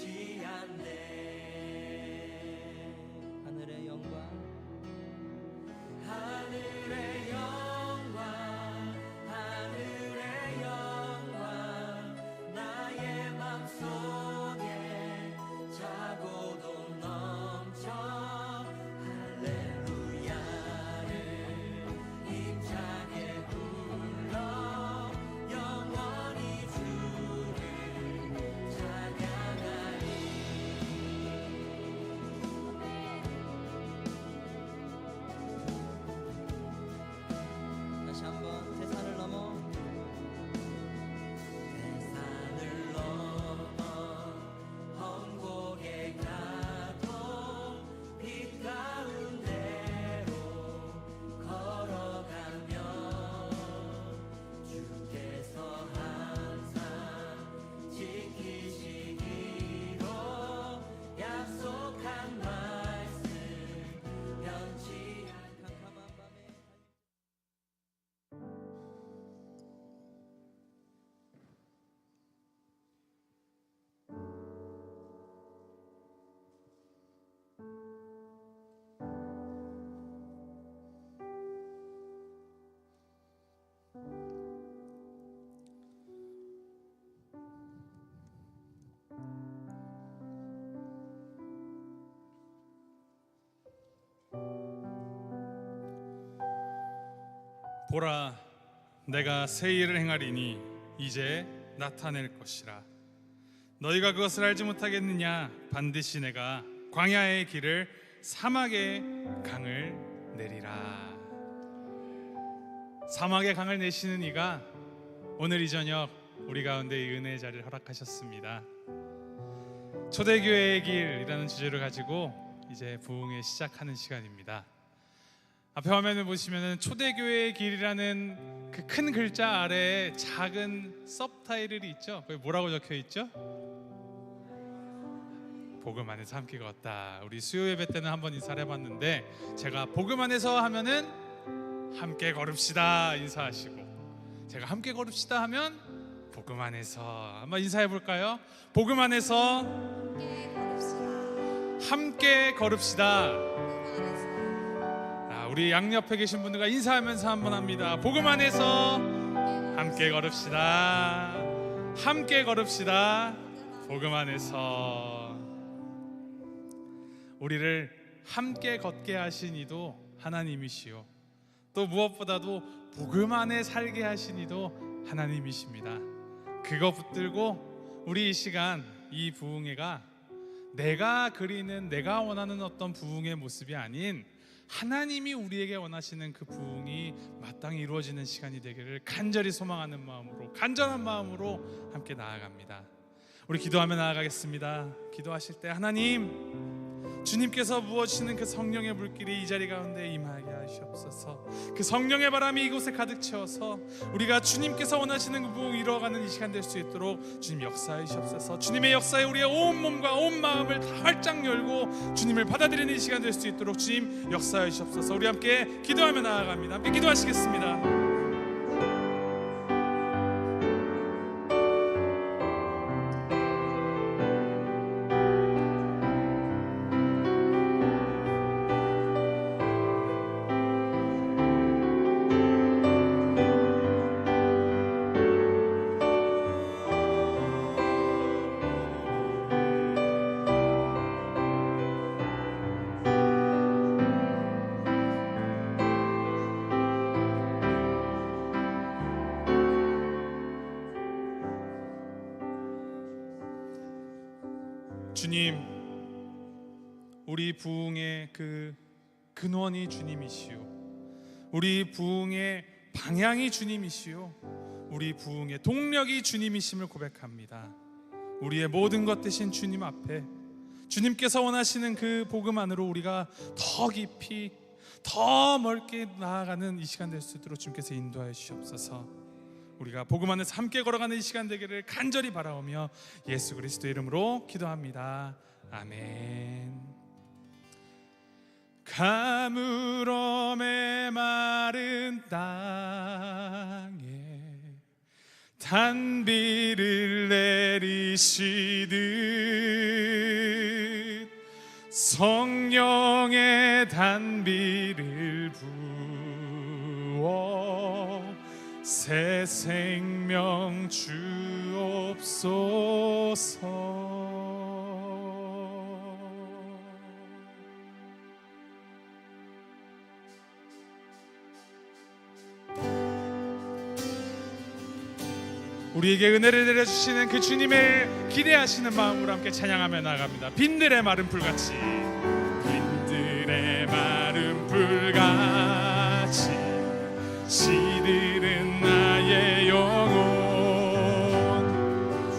변치 않네. 하늘의 영광, 하늘의 영광, 하늘의 영광, 나의 맘속에 자고도 넘쳐 할렐루야를 힘차게 불러 영원히 주를 찬양하리. 다시 한번 태산을 넘어 산을 넘어 험곡에 가도 빛 가운데로 걸어가며 주께서 항상 지키시기로 약속한 말씀 변치 않게. 캄캄한 밤에 보라, 내가 새 일을 행하리니 이제 나타낼 것이라. 너희가 그것을 알지 못하겠느냐? 반드시 내가 광야의 길을 사막의 강을 내리라. 사막의 강을 내시는 이가 오늘 이 저녁 우리 가운데 이 은혜의 자리를 허락하셨습니다. 초대교회의 길이라는 주제를 가지고 이제 부흥회 시작하는 시간입니다. 앞에 화면을 보시면 초대교회의 길이라는 그 큰 글자 아래에 작은 서브타이틀이 있죠. 거기 뭐라고 적혀 있죠? 복음 안에서 함께 걷다. 우리 수요 예배 때는 한번 인사를 해봤는데, 제가 복음 안에서 하면은 함께 걸읍시다 인사하시고, 제가 함께 걸읍시다 하면 복음 안에서 한번 인사해 볼까요? 복음 안에서 함께 걸읍시다. 우리 양옆에 계신 분들과 인사하면서 한번 합니다. 복음 안에서 함께 걸읍시다. 함께 걸읍시다. 복음 안에서. 우리를 함께 걷게 하신 이도 하나님이시요, 또 무엇보다도 복음 안에 살게 하신 이도 하나님이십니다. 그거 붙들고 우리 이 시간 이 부흥회가 내가 그리는, 내가 원하는 어떤 부흥의 모습이 아닌 하나님이 우리에게 원하시는 그 부흥이 마땅히 이루어지는 시간이 되기를 간절히 소망하는 마음으로, 간절한 마음으로 함께 나아갑니다. 우리 기도하며 나아가겠습니다. 기도하실 때 하나님, 주님께서 부어주시는 그 성령의 불길이 이 자리 가운데 임하게 하시옵소서. 그 성령의 바람이 이곳에 가득 채워서 우리가 주님께서 원하시는 그 부흥 이루어가는 이 시간 될 수 있도록 주님 역사하시옵소서. 주님의 역사에 우리의 온 몸과 온 마음을 다 활짝 열고 주님을 받아들이는 이 시간 될 수 있도록 주님 역사하시옵소서. 우리 함께 기도하며 나아갑니다. 함께 기도하시겠습니다. 주님, 우리 부흥의 그 근원이 주님이시오, 우리 부흥의 방향이 주님이시오, 우리 부흥의 동력이 주님이심을 고백합니다. 우리의 모든 것 되신 주님 앞에, 주님께서 원하시는 그 복음 안으로 우리가 더 깊이 더 멀게 나아가는 이 시간 될 수 있도록 주님께서 인도하여 주시옵소서. 우리가 복음 안에서 함께 걸어가는 이 시간 되기를 간절히 바라오며 예수 그리스도의 이름으로 기도합니다. 아멘. 가물어 메마른 땅에 단비를 내리시듯 성령의 단비를 부어 새 생명 주옵소서. 우리에게 은혜를 내려주시는 그 주님을 기대하시는 마음으로 함께 찬양하며 나아갑니다. 빈들의 마른 풀같이, 빈들의 마른 풀같이 시들은 나의 영혼,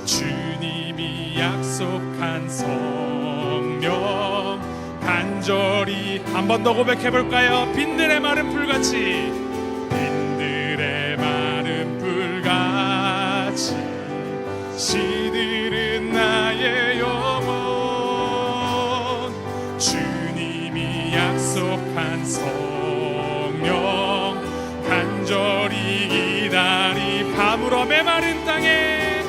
주님이 약속한 성령 간절히 한 번 더 고백해 볼까요? 빈들의 마른 풀같이, 빈들의 마른 풀같이 시들은 나의 영혼, 주님이 약속한 성령 간절히 기다리 가물어 메마른 땅에,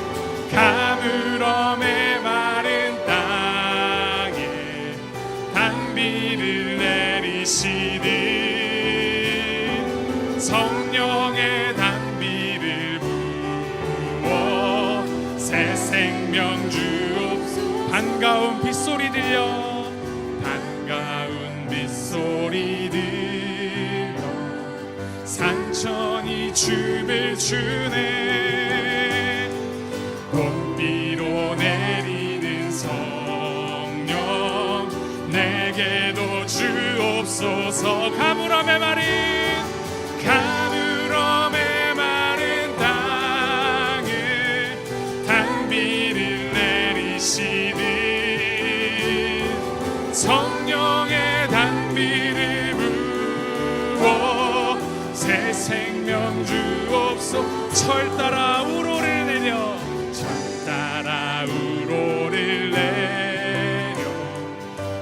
가물어 메마른 땅에 단비를 내리시는 성령의 단비를 부어 새 생명 주옵소서. 반가운 빗소리 들려, 반가운 빗소리 들려 산천이 춤을 추네, 봄비로 내리는 성령 내게도 주옵소서. 가물어 메마른, 가물어 메마른 땅에 단비를 내리시는 성령의 단비를 부어 새 생명 주옵소서. 철 따라 우로를 내려, 철 따라 우로를 내려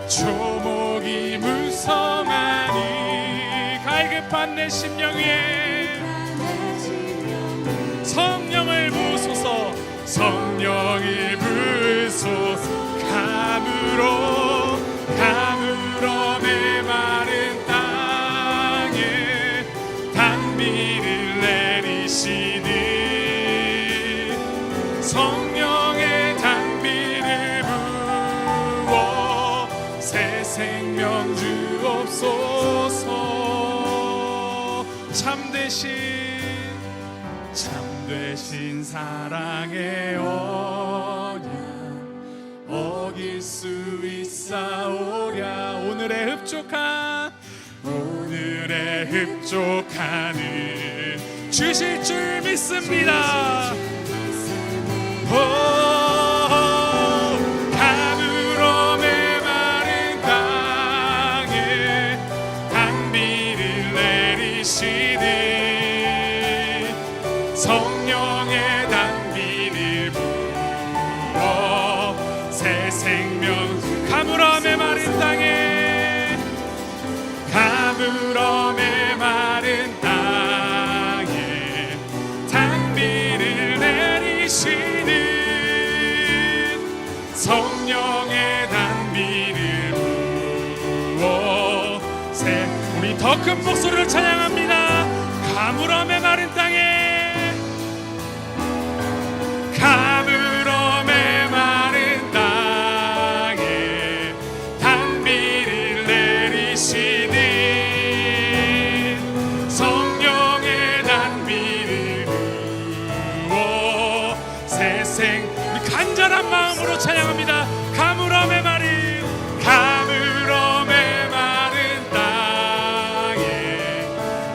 조목이 무성하니 갈급한 내 심령 위에 성령을 부으소서, 성령을 부으소서. 가물어, 가물어 메마른 땅에 단비를 내리시는 성령의 단비를 부어 새 생명 주옵소서. 참되신 사랑의 언약 어길 수 있사오랴. 오늘의 흡족한 은 주실 줄 믿습니다. 가물어 메마른 땅에 단비를 내리시는 성령의 단비를 부어 새 생명. 가물어 메마른 땅에, 가물어 메마른 땅에 단비를 내리시는 성령의 단비를 부어 새. 우리 더 큰 목소리로 찬양합니다. 가물어 메마른 땅에, 가물어 메마른 땅에 단비를 내리시는 성령의 단비를 부어 새 생. 간절한 마음으로 찬양합니다. 가물어 메마른, 가물어 메마른 땅에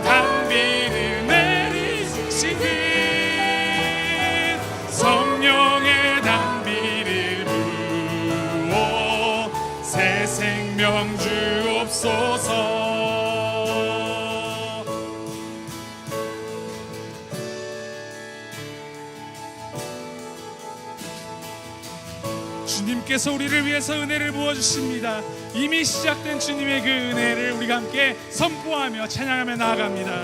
단비를 내리시는 성령의 단비를 부어 새 생명 주옵소서. 주님께서 우리를 위해서 은혜를 부어주십니다. 이미 시작된 주님의 그 은혜를 우리가 함께 선포하며 찬양하며 나아갑니다.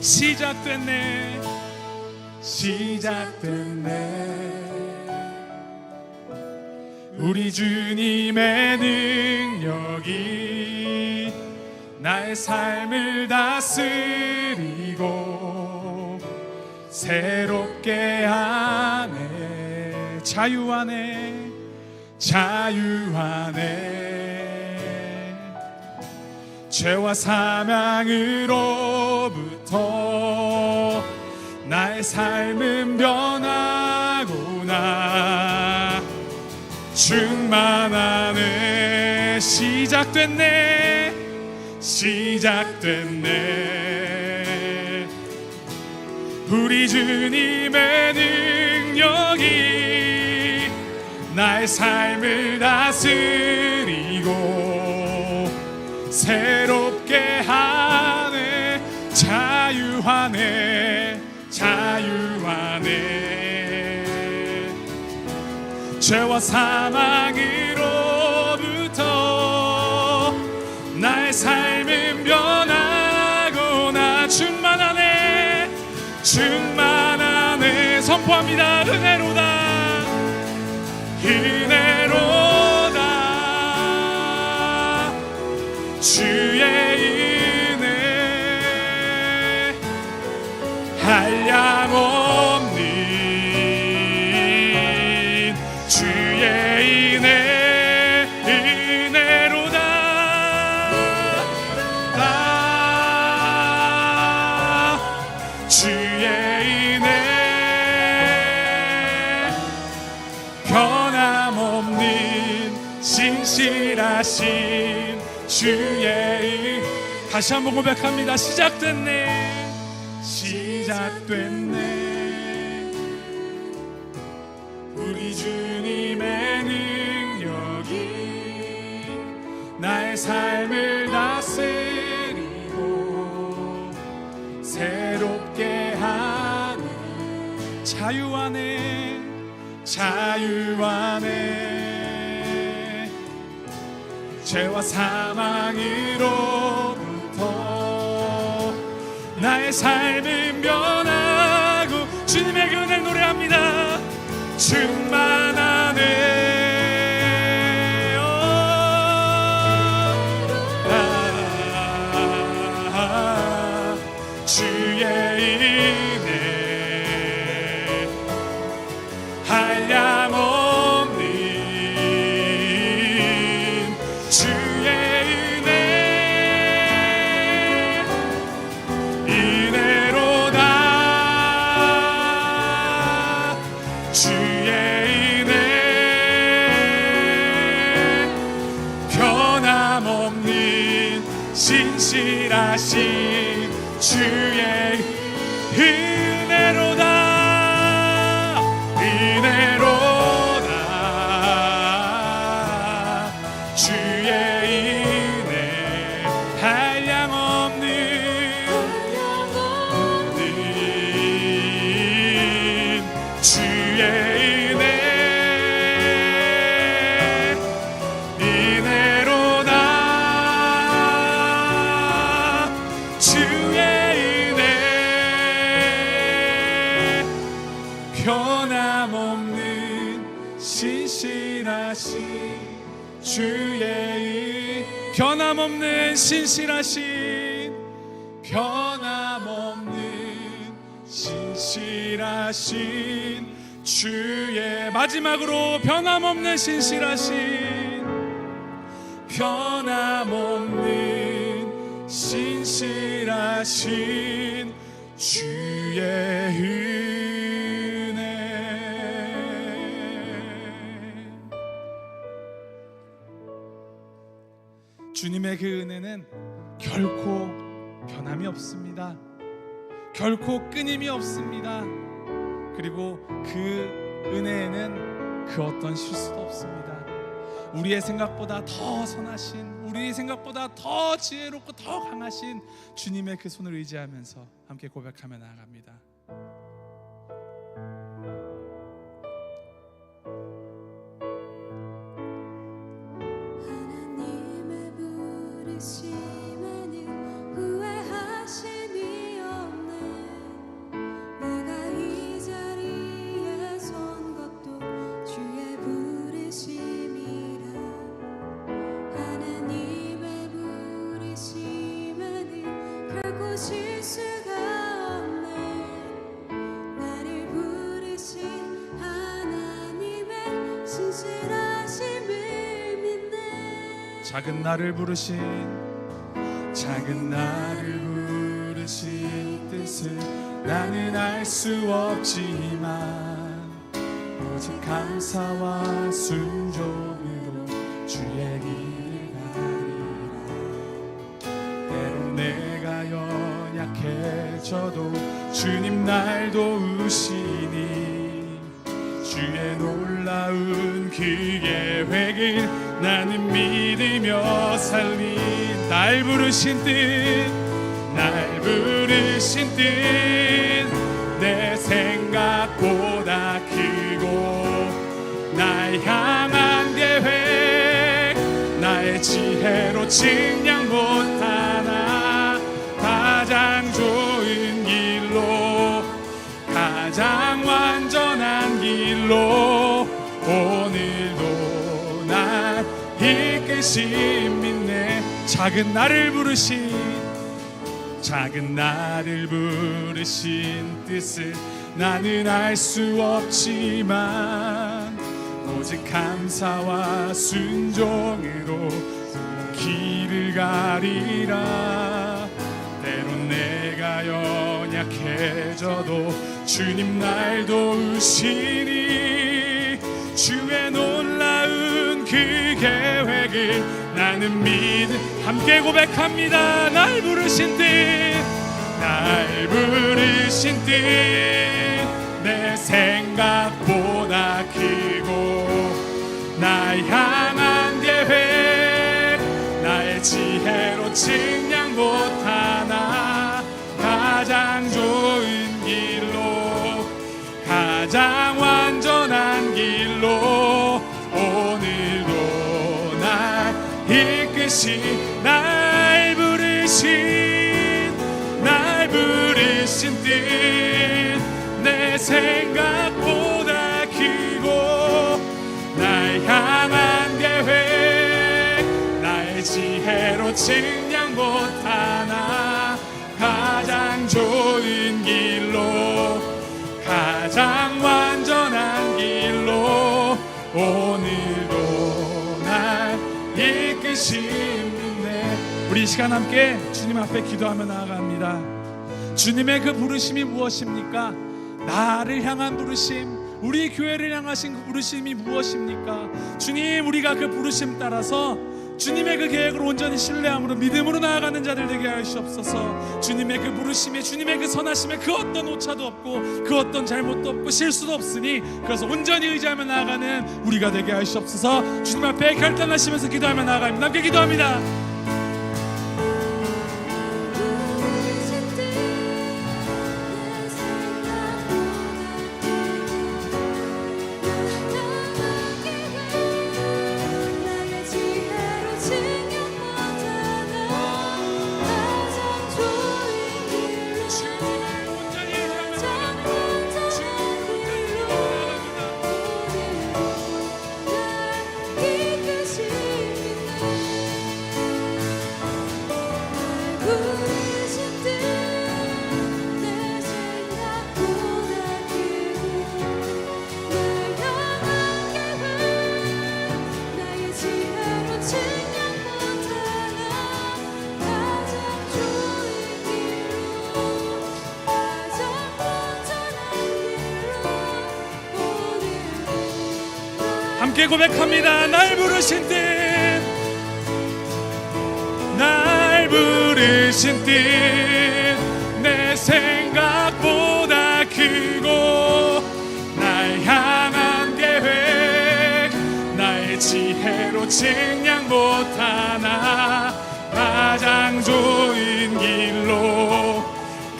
시작됐네, 시작됐네, 우리 주님의 능력이 나의 삶을 다스리고 새롭게 하네. 자유 안에 죄와 사망으로부터 나의 삶은 변하구나. 충만하네. 시작됐네. 우리 주님의 능력이 나의 삶을 다스리고 새롭게 하네. 자유하네. 죄와 사망으로부터 나의 삶은 변하구나. 충만하네. 선포합니다. 은혜로다. 주의 은혜 한량없는 주의 은혜. 은혜로다. 주의 은혜 변함없는 신실하신 주의 은혜. 다시 한번 고백합니다. 시작됐네. 우리 주님의 능력이 나의 삶을 다스리고 새롭게 하네. 자유 안에 죄와 사망으로부터 나의 삶은 변하고. 주님의 그 은혜를 노래합니다. 충만하네. 주의 은혜 한량없는 주의 은혜. 은혜로다. 주의 은혜 변함없는 신실하신 주의 은혜로다. 주의 은혜 한량없는 주의 은혜. 은혜로다. 주의 은혜 변함없는 신실하신 주의 변함없는 신실하신 주의 마지막으로 변함없는 신실하신 주의 은혜. 주님의 그 은혜는 결코 변함이 없습니다. 결코 끊임이 없습니다. 그리고 그 은혜에는 그 어떤 실수도 없습니다. 우리의 생각보다 더 선하신, 우리의 생각보다 더 지혜롭고 더 강하신 주님의 그 손을 의지하면서 함께 고백하며 나아갑니다. 하나님의 부르심에는 후회하심이 없네. 내가 이 자리에 선 것도 주의 부르심이 작은 나를 부르신 뜻을 나는 알 수 없지만 오직 감사와 순종으로 주의 길을 가리라. 때로 내가 연약해져도 주님 날 도우시니 주의 놀라운 그 계획을 나는 믿으며 살린 날 부르신 뜻 내 생각보다 크고 날 향한 계획 나의 지혜로 측량 못하나 가장 좋은 길로 가장 완전한 길로 오늘도 날 이끄신 믿네. 작은 나를 부르신 뜻을 나는 알 수 없지만 오직 감사와 순종으로 길을 가리라. 때론 내가 연약해져도 주님 날 도우시니 주의 놀라운 그 계획을 나는 함께 고백합니다. 날 부르신 뜻 내 생각보다 크고 날 향한 계획 나의 지혜로 측량 못하나 가장 좋은 길로 가장 완전한 길로 오늘도 날 이끄신 날 부르신 뜻 내 생각보다 크고 날 향한 계획 나의 지혜로 측량 못하나 가장 좋은 길로 가장 완전한 길로 오늘도 날 이끄신 믿네. 우리 이 시간 함께 주님 앞에 기도하며 나아갑니다. 주님의 그 부르심이 무엇입니까? 나를 향한 부르심, 우리 교회를 향하신 그 부르심이 무엇입니까? 주님, 우리가 그 부르심 따라서 주님의 그 계획을 온전히 신뢰함으로 믿음으로 나아가는 자들 되게 하시옵소서. 주님의 그 부르심에, 주님의 그 선하심에 그 어떤 오차도 없고 그 어떤 잘못도 없고 실수도 없으니 그래서 온전히 의지하며 나아가는 우리가 되게 하시옵소서. 주님 앞에 결단하시면서 기도하며 나아갑니다. 함께 기도합니다. 함께 고백합니다. 날 부르신 뜻 내 생각보다 크고 날 향한 계획 나의 지혜로 측량 못하나 가장 좋은 길로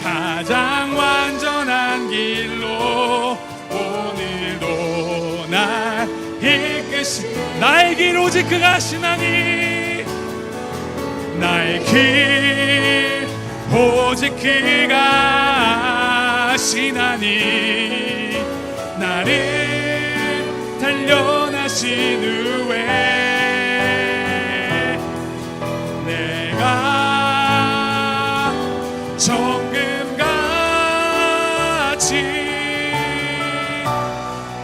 가장 완전한 길로 오늘도 날 이끄신 나의 길 오직 그가 아시나니 나의 길 오직 그가 아시나니 나를 단련하신 후에 내가 정금같이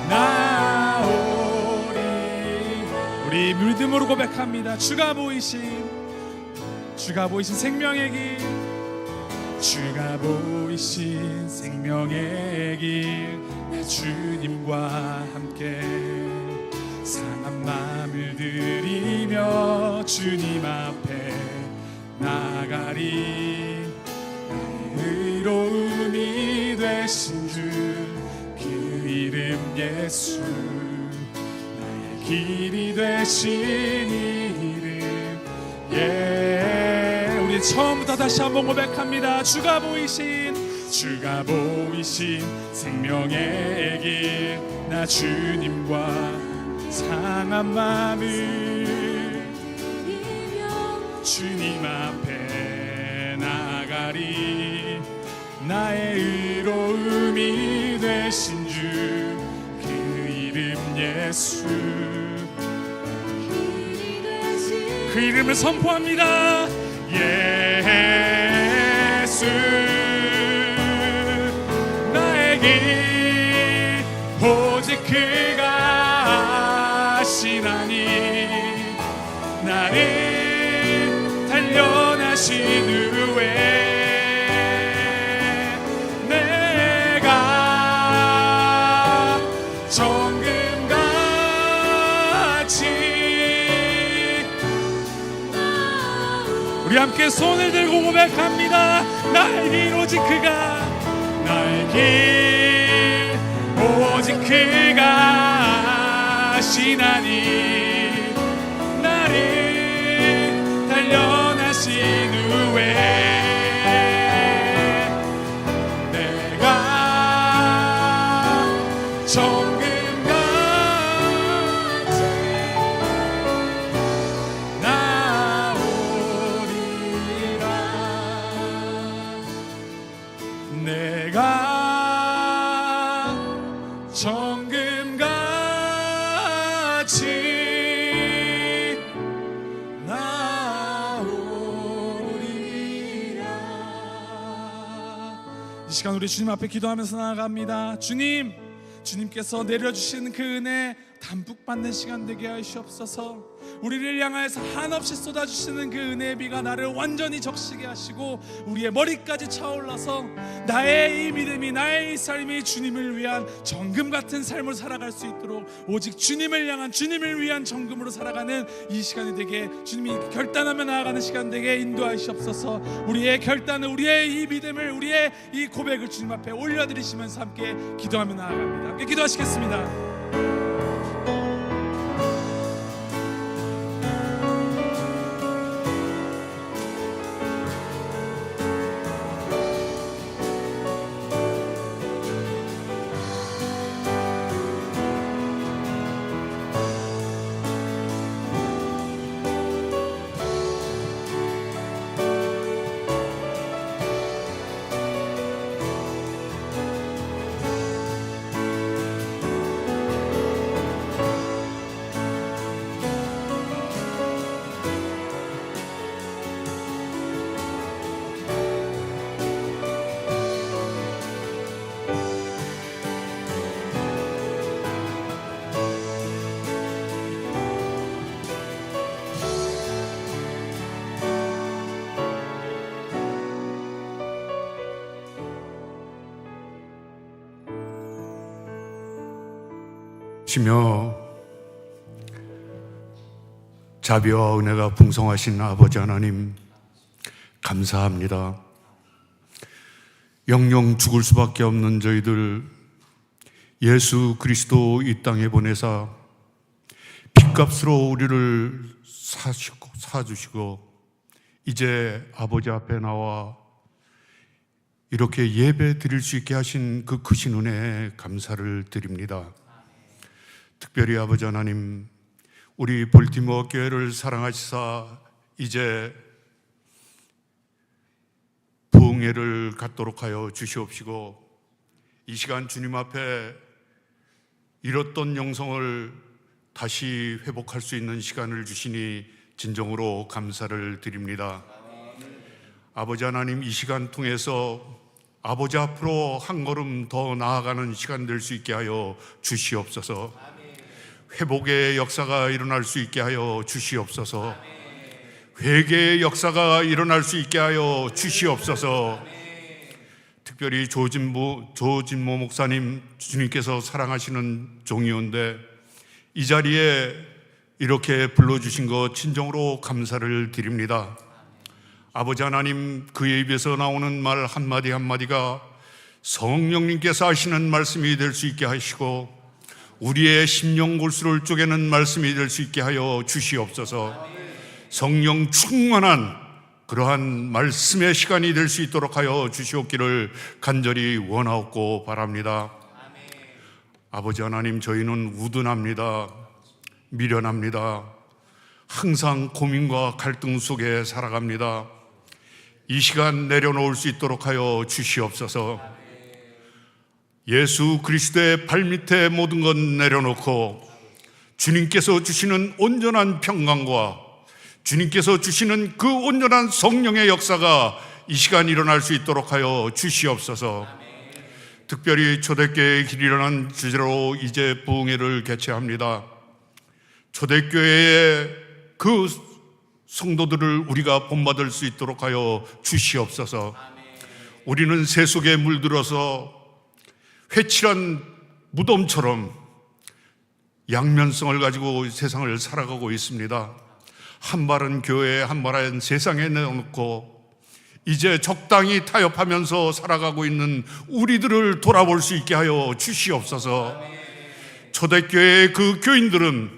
나오리. 우리 믿음으로 고백합니다. 주가 보이신 생명의 길, 주가 보이신 생명의 길, 내 주님과 함께 상한 마음을 들이며 주님 앞에 나가리. 나의 의로움이 되신 주 그 이름 예수, 나의 길이 되신 이름. 우리 처음부터 다시 한번 고백합니다. 주가 보이신 생명의 길, 나 주님과 상한 마음을 주님 앞에 나가리. 나의 의로움이 되신 주 그 이름 예수, 그 이름을 선포합니다. 예수, 나의 길 오직 그가 아시나니, 나를 단련하신 후에 내가 정금같이. 우리 함께 손을 들고 고백합니다. 나의 길 오직 그가, 나의 길 오직 그가 아시나니, 나를 단련하신 후에 내가 정금같이 나오리라. 내가 정금같이 나오리라. 이 시간 우리 주님 앞에 기도하면서 나아갑니다. 주님께서 내려주시는 그 은혜 담뿍 받는 시간 되게 하시옵소서. 우리를 향하여서 한없이 쏟아주시는 그 은혜의 비가 나를 완전히 적시게 하시고 우리의 머리까지 차올라서 나의 이 믿음이, 나의 이 삶이 주님을 위한 정금 같은 삶을 살아갈 수 있도록 오직 주님을 향한, 주님을 위한 정금으로 살아가는 이 시간이 되게, 주님이 결단하며 나아가는 시간 되게 인도하시옵소서. 우리의 결단을, 우리의 이 믿음을, 우리의 이 고백을 주님 앞에 올려드리시면서 함께 기도하며 나아갑니다. 함께 기도하시겠습니다. 시며 자비와 은혜가 풍성하신 아버지 하나님, 감사합니다. 영영 죽을 수밖에 없는 저희들 예수 그리스도 이 땅에 보내사 핏값으로 우리를 사주시고 이제 아버지 앞에 나와 이렇게 예배 드릴 수 있게 하신 그 크신 은혜에 감사를 드립니다. 특별히 아버지 하나님, 우리 볼티모어 교회를 사랑하시사 이제 부흥회를 갖도록 하여 주시옵시고 이 시간 주님 앞에 잃었던 영성을 다시 회복할 수 있는 시간을 주시니 진정으로 감사를 드립니다. 아버지 하나님, 이 시간 통해서 아버지 앞으로 한 걸음 더 나아가는 시간 될 수 있게 하여 주시옵소서. 회복의 역사가 일어날 수 있게 하여 주시옵소서. 회개의 역사가 일어날 수 있게 하여 주시옵소서. 특별히 조진모 목사님, 주님께서 사랑하시는 종이온데 이 자리에 이렇게 불러주신 것 진정으로 감사를 드립니다. 아버지 하나님, 그의 입에서 나오는 말 한마디 한마디가 성령님께서 하시는 말씀이 될 수 있게 하시고 우리의 심령 골수를 쪼개는 말씀이 될 수 있게 하여 주시옵소서. 성령 충만한 그러한 말씀의 시간이 될 수 있도록 하여 주시옵기를 간절히 원하옵고 바랍니다. 아버지 하나님, 저희는 우둔합니다. 미련합니다. 항상 고민과 갈등 속에 살아갑니다. 이 시간 내려놓을 수 있도록 하여 주시옵소서. 예수 그리스도의 발밑에 모든 것 내려놓고 주님께서 주시는 온전한 평강과 주님께서 주시는 그 온전한 성령의 역사가 이 시간 일어날 수 있도록 하여 주시옵소서. 특별히 초대교회의 길이라는 주제로 이제 부흥회를 개최합니다. 초대교회의 그 성도들을 우리가 본받을 수 있도록 하여 주시옵소서. 우리는 새 속에 물들어서 회칠한 무덤처럼 양면성을 가지고 세상을 살아가고 있습니다. 한 발은 교회에, 한 발은 세상에 내놓고 이제 적당히 타협하면서 살아가고 있는 우리들을 돌아볼 수 있게 하여 주시옵소서. 초대교회의 그 교인들은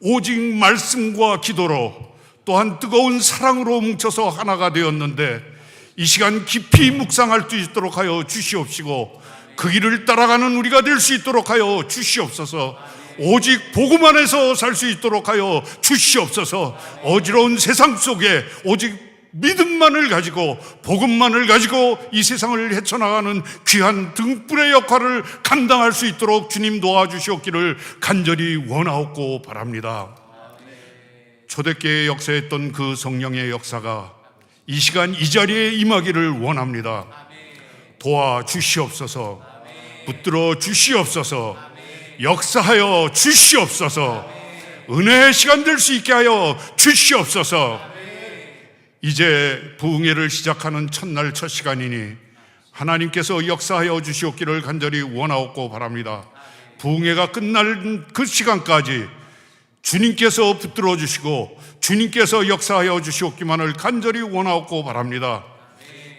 오직 말씀과 기도로 또한 뜨거운 사랑으로 뭉쳐서 하나가 되었는데 이 시간 깊이 묵상할 수 있도록 하여 주시옵시고 그 길을 따라가는 우리가 될 수 있도록 하여 주시옵소서. 오직 복음 안에서 살 수 있도록 하여 주시옵소서. 어지러운 세상 속에 오직 믿음만을 가지고 복음만을 가지고 이 세상을 헤쳐나가는 귀한 등불의 역할을 감당할 수 있도록 주님 도와주시옵기를 간절히 원하옵고 바랍니다. 초대교회에 역사했던 그 성령의 역사가 이 시간 이 자리에 임하기를 원합니다. 도와주시옵소서. 붙들어 주시옵소서. 역사하여 주시옵소서. 은혜의 시간 될 수 있게 하여 주시옵소서. 이제 부흥회를 시작하는 첫날 첫 시간이니 하나님께서 역사하여 주시옵기를 간절히 원하옵고 바랍니다. 부흥회가 끝날 그 시간까지 주님께서 붙들어 주시고 주님께서 역사하여 주시옵기만을 간절히 원하옵고 바랍니다.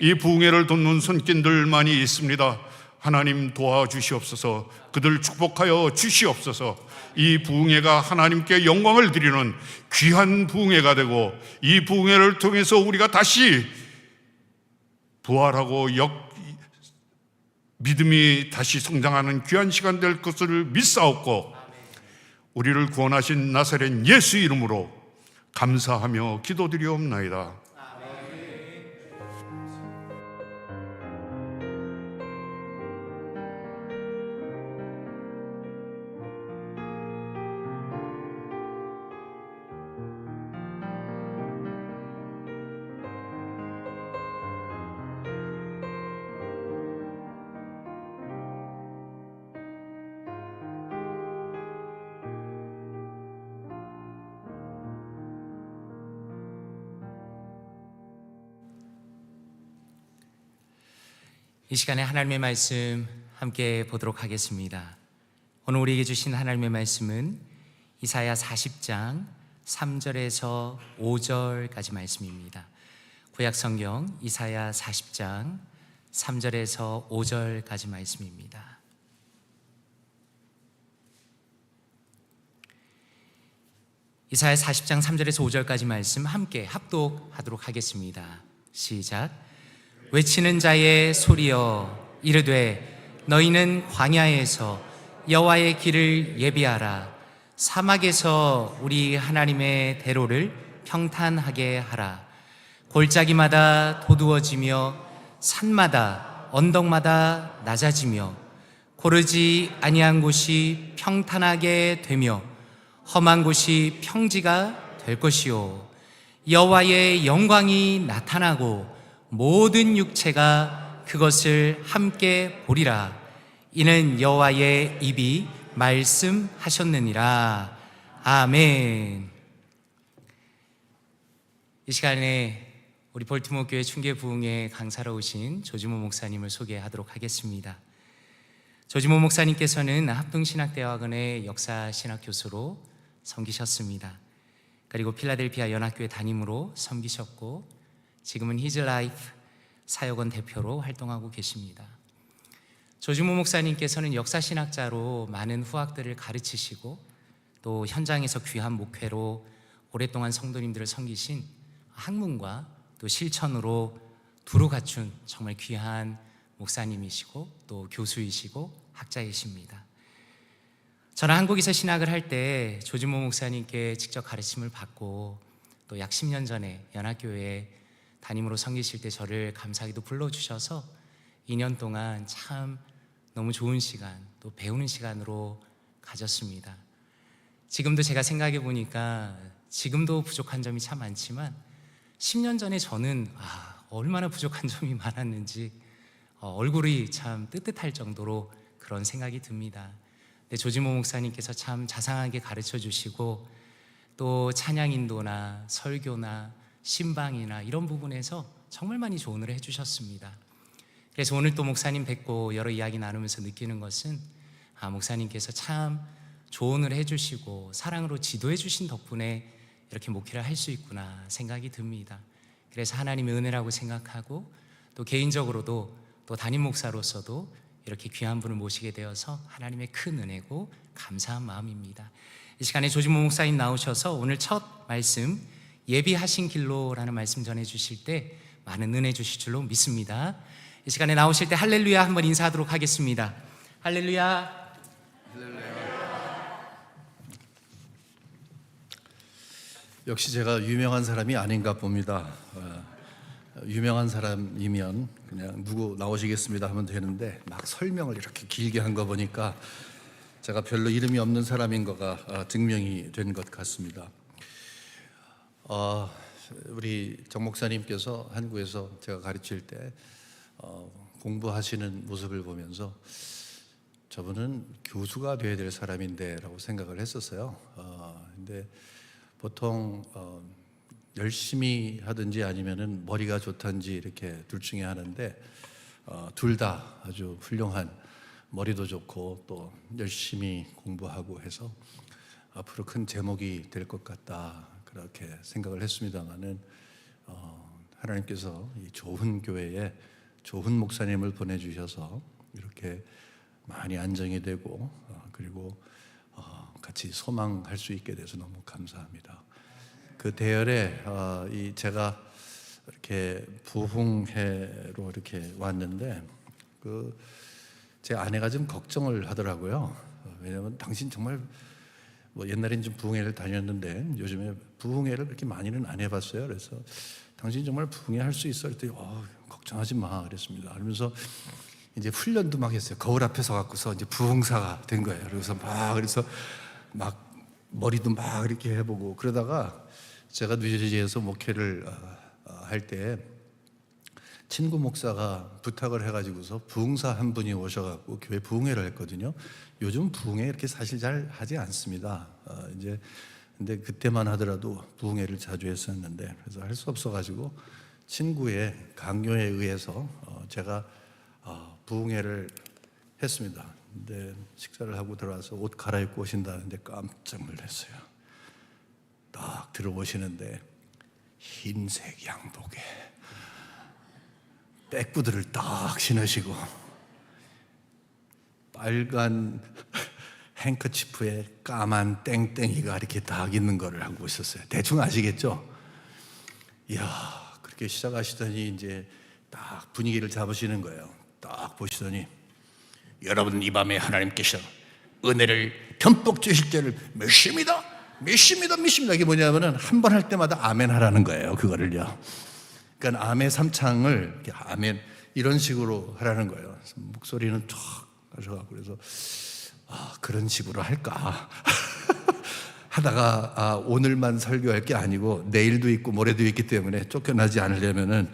이 부흥회를 돕는 손길들 많이 있습니다. 하나님 도와주시옵소서. 그들 축복하여 주시옵소서. 이 부흥회가 하나님께 영광을 드리는 귀한 부흥회가 되고 이 부흥회를 통해서 우리가 다시 부활하고 믿음이 다시 성장하는 귀한 시간 될 것을 믿사옵고 우리를 구원하신 나사렛 예수 이름으로 감사하며 기도드리옵나이다. 이 시간에 하나님의 말씀 함께 보도록 하겠습니다. 오늘 우리에게 주신 하나님의 말씀은 이사야 40장 3절에서 5절까지 말씀입니다. 구약 성경 이사야 40장 3절에서 5절까지 말씀입니다. 이사야 40장 3절에서 5절까지 말씀 함께 합독하도록 하겠습니다. 시작. 외치는 자의 소리여 이르되 너희는 광야에서 여호와의 길을 예비하라. 사막에서 우리 하나님의 대로를 평탄하게 하라. 골짜기마다 도두어지며 산마다 언덕마다 낮아지며 고르지 아니한 곳이 평탄하게 되며 험한 곳이 평지가 될 것이요 여호와의 영광이 나타나고 모든 육체가 그것을 함께 보리라. 이는 여호와의 입이 말씀하셨느니라. 아멘. 이 시간에 우리 볼티모어 교회 충계부흥회 강사로 오신 조지모 목사님을 소개하도록 하겠습니다. 조지모 목사님께서는 합동신학대학원의 역사신학 교수로 섬기셨습니다. 그리고 필라델피아 연합교회 담임으로 섬기셨고 지금은 히즈라이프 사역원 대표로 활동하고 계십니다. 조지모 목사님께서는 역사신학자로 많은 후학들을 가르치시고 또 현장에서 귀한 목회로 오랫동안 성도님들을 섬기신 학문과 또 실천으로 두루 갖춘 정말 귀한 목사님이시고 또 교수이시고 학자이십니다. 저는 한국에서 신학을 할 때 조지모 목사님께 직접 가르침을 받고 또 약 10년 전에 연합교회 담임으로 섬기실 때 저를 감사하게도 불러주셔서 2년 동안 참 너무 좋은 시간 또 배우는 시간으로 가졌습니다. 지금도 제가 생각해 보니까 지금도 부족한 점이 참 많지만 10년 전에 저는 얼마나 부족한 점이 많았는지 얼굴이 참 뜨뜻할 정도로 그런 생각이 듭니다. 근데 조지모 목사님께서 참 자상하게 가르쳐 주시고 또 찬양 인도나 설교나 신방이나 이런 부분에서 정말 많이 조언을 해주셨습니다. 그래서 오늘 또 목사님 뵙고 여러 이야기 나누면서 느끼는 것은 목사님께서 참 조언을 해주시고 사랑으로 지도해 주신 덕분에 이렇게 목회를 할 수 있구나 생각이 듭니다. 그래서 하나님의 은혜라고 생각하고 또 개인적으로도 또 담임 목사로서도 이렇게 귀한 분을 모시게 되어서 하나님의 큰 은혜고 감사한 마음입니다. 이 시간에 조지모 목사님 나오셔서 오늘 첫 말씀 예비하신 길로라는 말씀 전해 주실 때 많은 은혜 주실 줄로 믿습니다. 이 시간에 나오실 때 할렐루야 한번 인사하도록 하겠습니다. 할렐루야. 역시 제가 유명한 사람이 아닌가 봅니다. 유명한 사람이면 그냥 누구 나오시겠습니다 하면 되는데 막 설명을 이렇게 길게 한 거 보니까 제가 별로 이름이 없는 사람인 거가 증명이 된 것 같습니다. 우리 정 목사님께서 한국에서 제가 가르칠 때 공부하시는 모습을 보면서 저분은 교수가 돼야 될 사람인데 라고 생각을 했었어요. 근데 보통 열심히 하든지 아니면은 머리가 좋든지 이렇게 둘 중에 하는데 둘 다 아주 훌륭한 머리도 좋고 또 열심히 공부하고 해서 앞으로 큰 제목이 될 것 같다 그렇게 생각을 했습니다만은 하나님께서 이 좋은 교회에 좋은 목사님을 보내주셔서 이렇게 많이 안정이 되고 그리고 같이 소망할 수 있게 돼서 너무 감사합니다. 그 대열에 제가 이렇게 부흥회로 이렇게 왔는데 제 아내가 좀 걱정을 하더라고요. 왜냐하면 당신 정말 옛날엔 좀 부흥회를 다녔는데 요즘에 부흥회를 그렇게 많이는 안 해봤어요. 그래서 당신 정말 부흥회 할 수 있어? 그랬더니 걱정하지 마 그랬습니다. 그러면서 이제 훈련도 막 했어요. 거울 앞에 서 갖고서 이제 부흥사가 된 거예요. 그래서 막 머리도 막 이렇게 해보고 그러다가 제가 뉴저지에서 목회를 할 때 친구 목사가 부탁을 해가지고서 부흥사 한 분이 오셔갖고 교회 부흥회를 했거든요. 요즘 부흥회 이렇게 사실 잘 하지 않습니다. 근데 그때만 하더라도 부흥회를 자주 했었는데 그래서 할 수 없어가지고 친구의 강요에 의해서 제가 부흥회를 했습니다. 근데 식사를 하고 들어와서 옷 갈아입고 오신다는데 깜짝 놀랐어요. 딱 들어오시는데 흰색 양복에 백구들을 딱 신으시고 빨간 행커치프에 까만 땡땡이가 이렇게 딱 있는 거를 하고 있었어요. 대충 아시겠죠? 이야, 그렇게 시작하시더니 이제 딱 분위기를 잡으시는 거예요. 딱 보시더니 여러분 이 밤에 하나님께서 은혜를 듬뿍 주실 때를 믿습니다. 이게 뭐냐면은 한 번 할 때마다 아멘 하라는 거예요. 그거를요. 그러니까 아멘 3창을 아멘 이런 식으로 하라는 거예요. 목소리는 쫙 가셔갖고 그래서 그런 식으로 할까 하다가 오늘만 설교할 게 아니고 내일도 있고 모레도 있기 때문에 쫓겨나지 않으려면은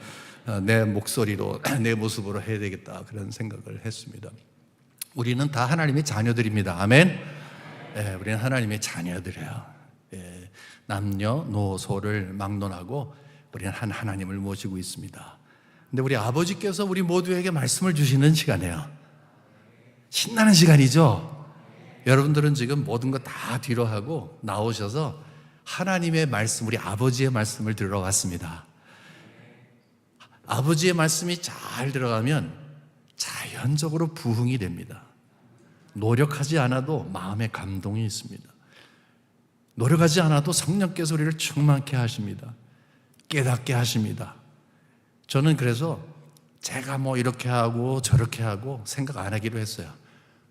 내 목소리로 내 모습으로 해야 되겠다 그런 생각을 했습니다. 우리는 다 하나님의 자녀들입니다. 아멘. 네, 우리는 하나님의 자녀들이에요. 남녀노소를 막론하고 우리는 한 하나님을 모시고 있습니다. 근데 우리 아버지께서 우리 모두에게 말씀을 주시는 시간이에요. 신나는 시간이죠. 여러분들은 지금 모든 거 다 뒤로 하고 나오셔서 하나님의 말씀, 우리 아버지의 말씀을 들으러 왔습니다. 아버지의 말씀이 잘 들어가면 자연적으로 부흥이 됩니다. 노력하지 않아도 마음에 감동이 있습니다. 노력하지 않아도 성령께서 우리를 충만케 하십니다. 깨닫게 하십니다. 저는 그래서 제가 뭐 이렇게 하고 저렇게 하고 생각 안 하기로 했어요.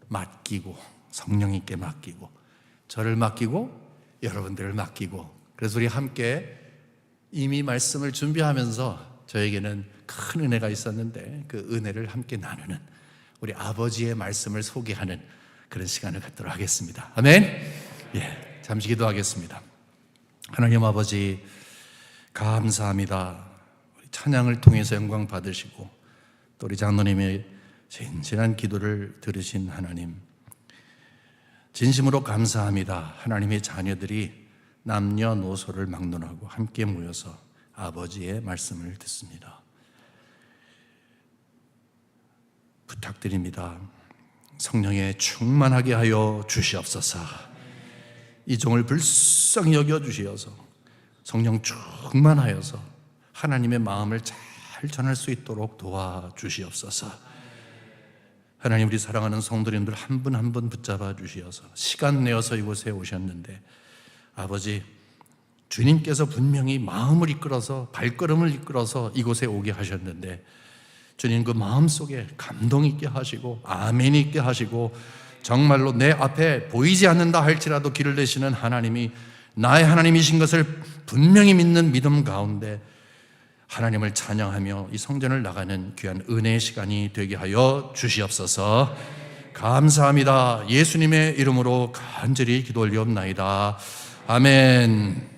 맡기고, 성령님께 맡기고, 저를 맡기고 여러분들을 맡기고. 그래서 우리 함께 이미 말씀을 준비하면서 저에게는 큰 은혜가 있었는데 그 은혜를 함께 나누는, 우리 아버지의 말씀을 소개하는 그런 시간을 갖도록 하겠습니다. 아멘. 예, 잠시 기도하겠습니다. 하나님 아버지, 감사합니다. 우리 찬양을 통해서 영광 받으시고 또 우리 장로님의 진실한 기도를 들으신 하나님, 진심으로 감사합니다. 하나님의 자녀들이 남녀노소를 막론하고 함께 모여서 아버지의 말씀을 듣습니다. 부탁드립니다. 성령에 충만하게 하여 주시옵소서. 이 종을 불쌍히 여겨 주시어서 성령 충만하여서 하나님의 마음을 잘 전할 수 있도록 도와주시옵소서. 하나님, 우리 사랑하는 성도님들 한 분 한 분 붙잡아 주시어서 시간 내어서 이곳에 오셨는데 아버지, 주님께서 분명히 마음을 이끌어서, 발걸음을 이끌어서 이곳에 오게 하셨는데 주님 그 마음속에 감동 있게 하시고 아멘 있게 하시고 정말로 내 앞에 보이지 않는다 할지라도 길을 내시는 하나님이 나의 하나님이신 것을 분명히 믿는 믿음 가운데 하나님을 찬양하며 이 성전을 나가는 귀한 은혜의 시간이 되게 하여 주시옵소서. 감사합니다. 예수님의 이름으로 간절히 기도 올리옵나이다. 아멘.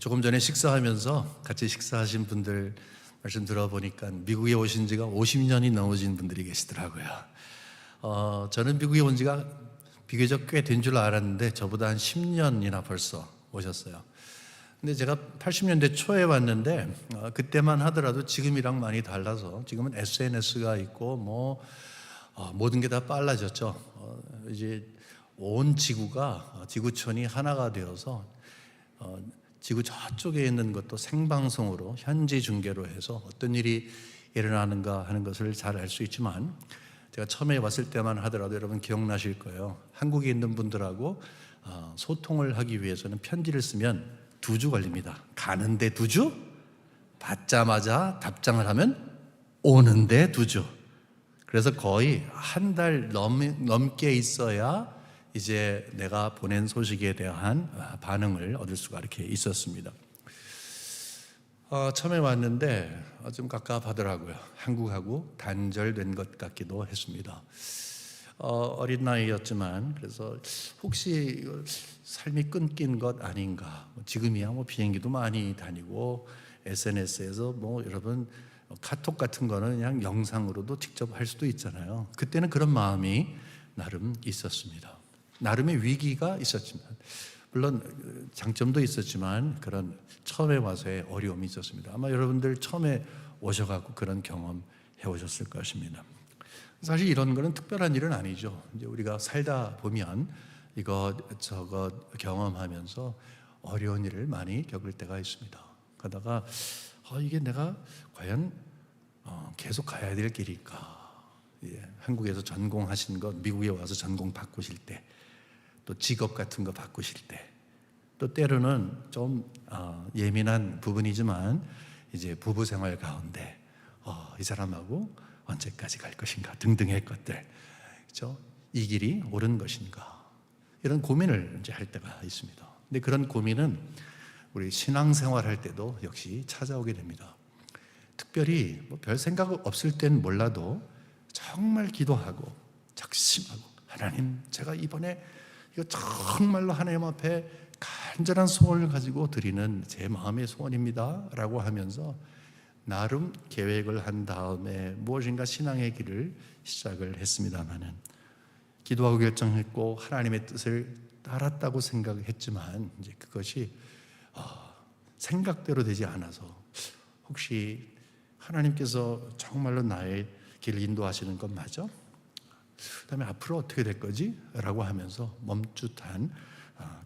조금 전에 식사하면서 같이 식사하신 분들 말씀 들어보니까 미국에 오신 지가 50년이 넘으신 분들이 계시더라고요. 저는 미국에 온 지가 비교적 꽤 된 줄 알았는데 저보다 한 10년이나 벌써 오셨어요. 근데 제가 80년대 초에 왔는데 그때만 하더라도 지금이랑 많이 달라서 지금은 SNS가 있고 뭐 모든 게 다 빨라졌죠. 이제 온 지구가, 지구촌이 하나가 되어서 지구 저쪽에 있는 것도 생방송으로 현지 중계로 해서 어떤 일이 일어나는가 하는 것을 잘 알 수 있지만, 제가 처음에 왔을 때만 하더라도 여러분 기억나실 거예요. 한국에 있는 분들하고 소통을 하기 위해서는 편지를 쓰면 2주 걸립니다. 가는데 2주, 받자마자 답장을 하면 오는데 2주. 그래서 거의 한 달 넘게 있어야 이제 내가 보낸 소식에 대한 반응을 얻을 수가 이렇게 있었습니다. 처음에 왔는데 좀 갑갑하더라고요. 한국하고 단절된 것 같기도 했습니다. 어린 나이였지만 그래서 혹시 삶이 끊긴 것 아닌가. 지금이야 뭐 비행기도 많이 다니고 SNS에서 뭐 여러분 카톡 같은 거는 그냥 영상으로도 직접 할 수도 있잖아요. 그때는 그런 마음이 나름 있었습니다. 나름의 위기가 있었지만, 물론 장점도 있었지만 그런 처음에 와서의 어려움이 있었습니다. 아마 여러분들 처음에 오셔갖고 그런 경험 해오셨을 것입니다. 사실 이런 거는 특별한 일은 아니죠. 이제 우리가 살다 보면 이거 저거 경험하면서 어려운 일을 많이 겪을 때가 있습니다. 가다가 이게 내가 과연 계속 가야 될 길일까? 한국에서 전공하신 것 미국에 와서 전공 바꾸실 때, 또 직업 같은 거 바꾸실 때, 또 때로는 좀 예민한 부분이지만 이제 부부 생활 가운데 이 사람하고 언제까지 갈 것인가 등등의 것들, 그렇죠? 이 길이 옳은 것인가, 이런 고민을 이제 할 때가 있습니다. 근데 그런 고민은 우리 신앙생활 할 때도 역시 찾아오게 됩니다. 특별히 뭐 별 생각 없을 땐 몰라도 정말 기도하고 작심하고, 하나님, 제가 이번에 이거 정말로 하나님 앞에 간절한 소원을 가지고 드리는 제 마음의 소원입니다 라고 하면서 나름 계획을 한 다음에 무엇인가 신앙의 길을 시작을 했습니다마는, 기도하고 결정했고 하나님의 뜻을 따랐다고 생각했지만 이제 그것이 생각대로 되지 않아서 혹시 하나님께서 정말로 나의 길을 인도하시는 건 맞아? 그다음에 앞으로 어떻게 될 거지? 라고 하면서 멈칫한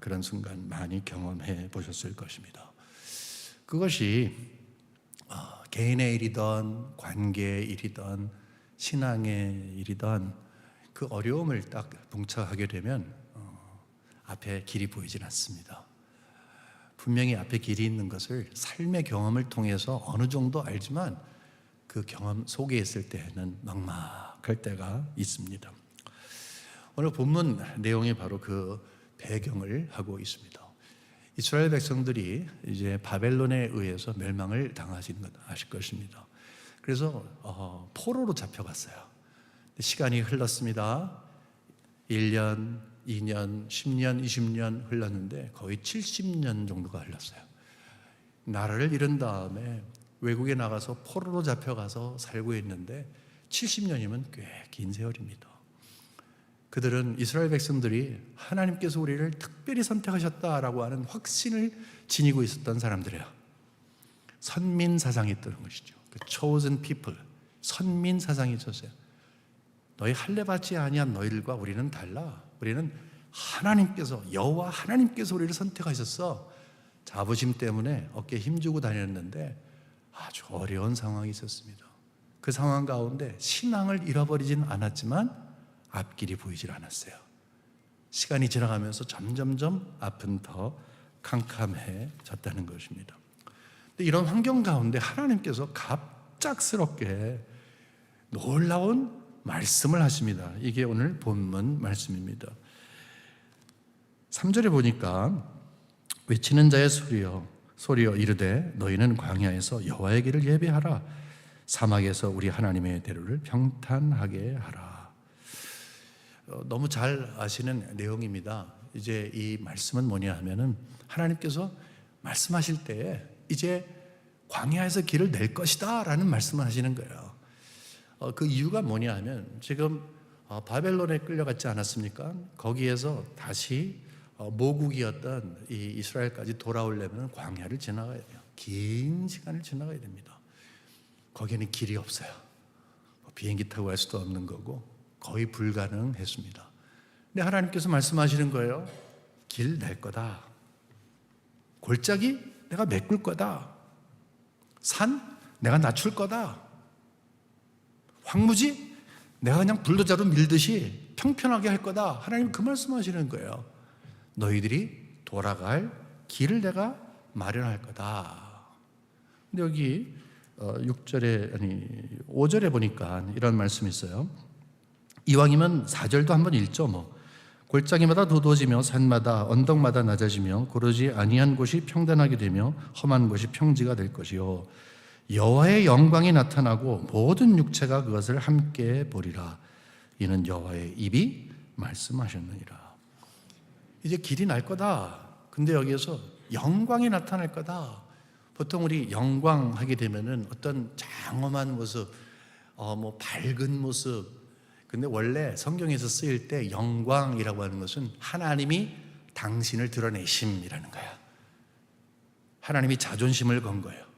그런 순간 많이 경험해 보셨을 것입니다. 그것이 개인의 일이든 관계의 일이든 신앙의 일이든 그 어려움을 딱 봉착하게 되면 앞에 길이 보이진 않습니다. 분명히 앞에 길이 있는 것을 삶의 경험을 통해서 어느 정도 알지만 그 경험 속에 있을 때는 막막할 때가 있습니다. 오늘 본문 내용이 바로 그 배경을 하고 있습니다. 이스라엘 백성들이 이제 바벨론에 의해서 멸망을 당하신 것 아실 것입니다. 그래서 포로로 잡혀갔어요. 시간이 흘렀습니다. 1년, 2년, 10년, 20년 흘렀는데 거의 70년 정도가 흘렀어요. 나라를 잃은 다음에 외국에 나가서 포로로 잡혀가서 살고 있는데 70년이면 꽤 긴 세월입니다. 그들은 이스라엘 백성들이 하나님께서 우리를 특별히 선택하셨다라고 하는 확신을 지니고 있었던 사람들이에요. 선민 사상이 있던 것이죠. 그 chosen people, 선민 사상이 있었어요. 너희 할례 받지 아니한 너희들과 우리는 달라. 우리는 하나님께서, 여호와 하나님께서 우리를 선택하셨어. 자부심 때문에 어깨에 힘주고 다녔는데 아주 어려운 상황이 있었습니다. 그 상황 가운데 신앙을 잃어버리진 않았지만 앞길이 보이질 않았어요. 시간이 지나가면서 점점점 앞은 더 캄캄해졌다는 것입니다. 근데 이런 환경 가운데 하나님께서 갑작스럽게 놀라운 말씀을 하십니다. 이게 오늘 본문 말씀입니다. 3절에 보니까 외치는 자의 소리여 이르되 너희는 광야에서 여호와의 길을 예배하라. 사막에서 우리 하나님의 대로를 평탄하게 하라. 너무 잘 아시는 내용입니다. 이제 이 말씀은 뭐냐 하면은 하나님께서 말씀하실 때에 이제 광야에서 길을 낼 것이다 라는 말씀을 하시는 거예요. 그 이유가 뭐냐 하면 지금 바벨론에 끌려갔지 않았습니까? 거기에서 다시 모국이었던 이 이스라엘까지 돌아오려면 광야를 지나가야 돼요. 긴 시간을 지나가야 됩니다. 거기에는 길이 없어요. 비행기 타고 갈 수도 없는 거고 거의 불가능했습니다. 근데 하나님께서 말씀하시는 거예요. 길 낼 거다. 골짜기 내가 메꿀 거다. 산 내가 낮출 거다. 황무지 내가 그냥 불도자로 밀듯이 평평하게 할 거다. 하나님 그 말씀하시는 거예요. 너희들이 돌아갈 길을 내가 마련할 거다. 근데 여기 5절에 보니까 이런 말씀이 있어요. 이왕이면 4절도 한번 읽죠. 골짜기마다 도도해지며 산마다 언덕마다 낮아지며 고르지 아니한 곳이 평단하게 되며 험한 곳이 평지가 될 것이요 여호와의 영광이 나타나고 모든 육체가 그것을 함께 보리라. 이는 여호와의 입이 말씀하셨느니라. 이제 길이 날 거다. 근데 여기에서 영광이 나타날 거다. 보통 우리 영광 하게 되면은 어떤 장엄한 모습, 밝은 모습. 근데 원래 성경에서 쓰일 때 영광이라고 하는 것은 하나님이 당신을 드러내심이라는 거야. 하나님이 자존심을 건 거예요.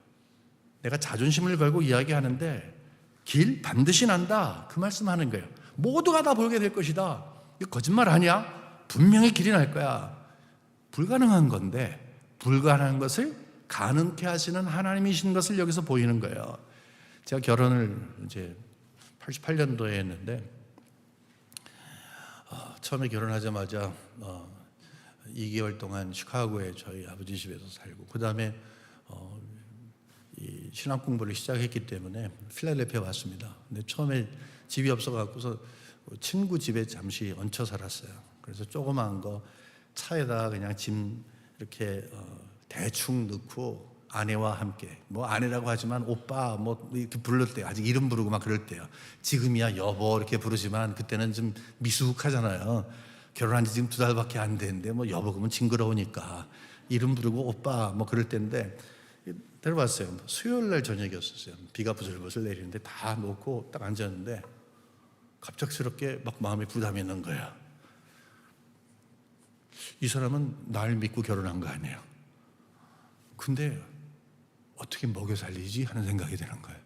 내가 자존심을 걸고 이야기하는데 길 반드시 난다. 그 말씀하는 거예요. 모두가 다 보게 될 것이다. 이거 거짓말 아니야? 분명히 길이 날 거야. 불가능한 건데 불가능한 것을 가능케 하시는 하나님이신 것을 여기서 보이는 거예요. 제가 결혼을 이제 88년도에 했는데 처음에 결혼하자마자 2개월 동안 시카고에 저희 아버지 집에서 살고 그 다음에 이 신학 공부를 시작했기 때문에 필라델피아 왔습니다. 근데 처음에 집이 없어갖고서 친구 집에 잠시 얹혀 살았어요. 그래서 조그만 거 차에다 그냥 짐 이렇게 대충 넣고 아내와 함께 아내라고 하지만 오빠 이렇게 부를 때 아직 이름 부르고 막 그럴 때요. 지금이야 여보 이렇게 부르지만 그때는 좀 미숙하잖아요. 결혼한 지 지금 2달밖에 안 됐는데 여보 그러면 징그러우니까 이름 부르고 오빠 그럴 때인데 데려봤어요. 수요일 날 저녁이었어요. 비가 부슬부슬 내리는데 다 놓고 딱 앉았는데 갑작스럽게 막 마음에 부담이 있는 거야. 이 사람은 날 믿고 결혼한 거 아니에요. 근데 어떻게 먹여 살리지 하는 생각이 드는 거예요.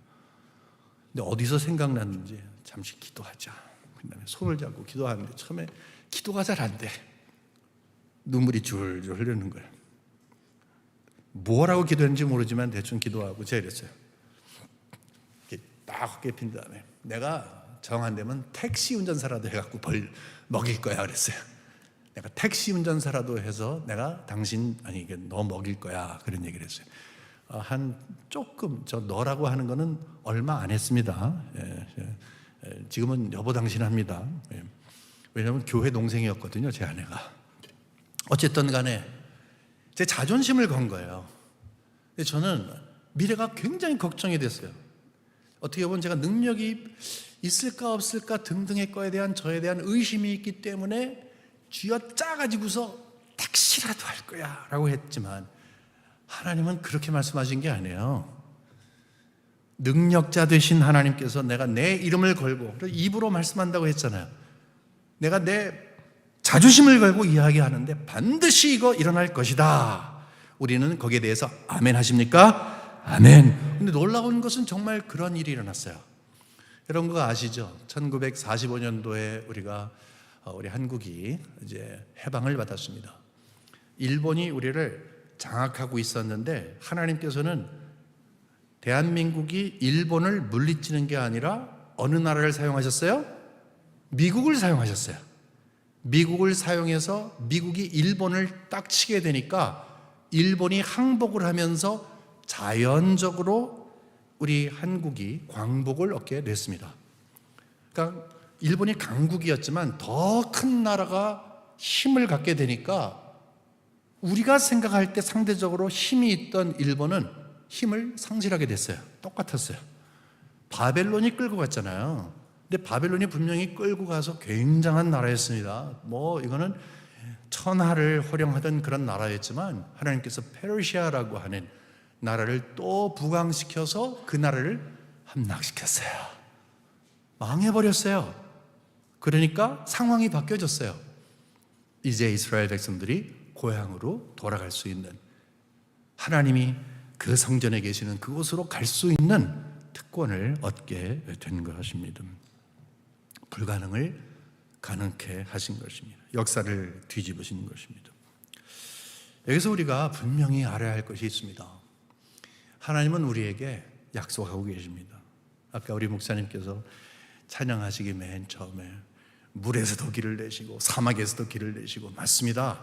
근데 어디서 생각났는지 잠시 기도하자. 그다음에 손을 잡고 기도하는데 처음에 기도가 잘 안 돼. 눈물이 줄줄 흐르는 거예요. 뭐라고 기도했는지 모르지만 대충 기도하고 제가 이랬어요. 이렇게 딱 어깨 핀 다음에 내가 정 안 되면 택시 운전사라도 해갖고 벌 먹일 거야 그랬어요. 내가 택시 운전사라도 해서 내가 당신 아니 이게 너 먹일 거야 그런 얘기를 했어요. 한 조금 저 너라고 하는 거는 얼마 안 했습니다. 지금은 여보 당신 합니다. 왜냐하면 교회 동생이었거든요 제 아내가. 어쨌든 간에 제 자존심을 건 거예요. 근데 저는 미래가 굉장히 걱정이 됐어요. 어떻게 보면 제가 능력이 있을까 없을까 등등의 거에 대한 저에 대한 의심이 있기 때문에 쥐어짜가지고서 택시라도 할 거야 라고 했지만 하나님은 그렇게 말씀하신 게 아니에요. 능력자 되신 하나님께서 내가 내 이름을 걸고 입으로 말씀한다고 했잖아요. 내가 내 자존심을 걸고 이야기하는데 반드시 이거 일어날 것이다. 우리는 거기에 대해서 아멘 하십니까? 아멘. 근데 놀라운 것은 정말 그런 일이 일어났어요. 여러분 그거 아시죠? 1945년도에 우리 한국이 이제 해방을 받았습니다. 일본이 우리를 장악하고 있었는데 하나님께서는 대한민국이 일본을 물리치는 게 아니라 어느 나라를 사용하셨어요? 미국을 사용하셨어요. 미국을 사용해서 미국이 일본을 딱 치게 되니까 일본이 항복을 하면서 자연적으로 우리 한국이 광복을 얻게 됐습니다. 그러니까 일본이 강국이었지만 더 큰 나라가 힘을 갖게 되니까 우리가 생각할 때 상대적으로 힘이 있던 일본은 힘을 상실하게 됐어요. 똑같았어요. 바벨론이 끌고 갔잖아요. 근데 바벨론이 분명히 끌고 가서 굉장한 나라였습니다. 이거는 천하를 호령하던 그런 나라였지만 하나님께서 페르시아라고 하는 나라를 또 부강시켜서 그 나라를 함락시켰어요. 망해버렸어요. 그러니까 상황이 바뀌어졌어요. 이제 이스라엘 백성들이 고향으로 돌아갈 수 있는, 하나님이 그 성전에 계시는 그곳으로 갈 수 있는 특권을 얻게 된 것입니다. 불가능을 가능케 하신 것입니다. 역사를 뒤집으신 것입니다. 여기서 우리가 분명히 알아야 할 것이 있습니다. 하나님은 우리에게 약속하고 계십니다. 아까 우리 목사님께서 찬양하시기 맨 처음에 물에서도 길을 내시고 사막에서도 길을 내시고, 맞습니다.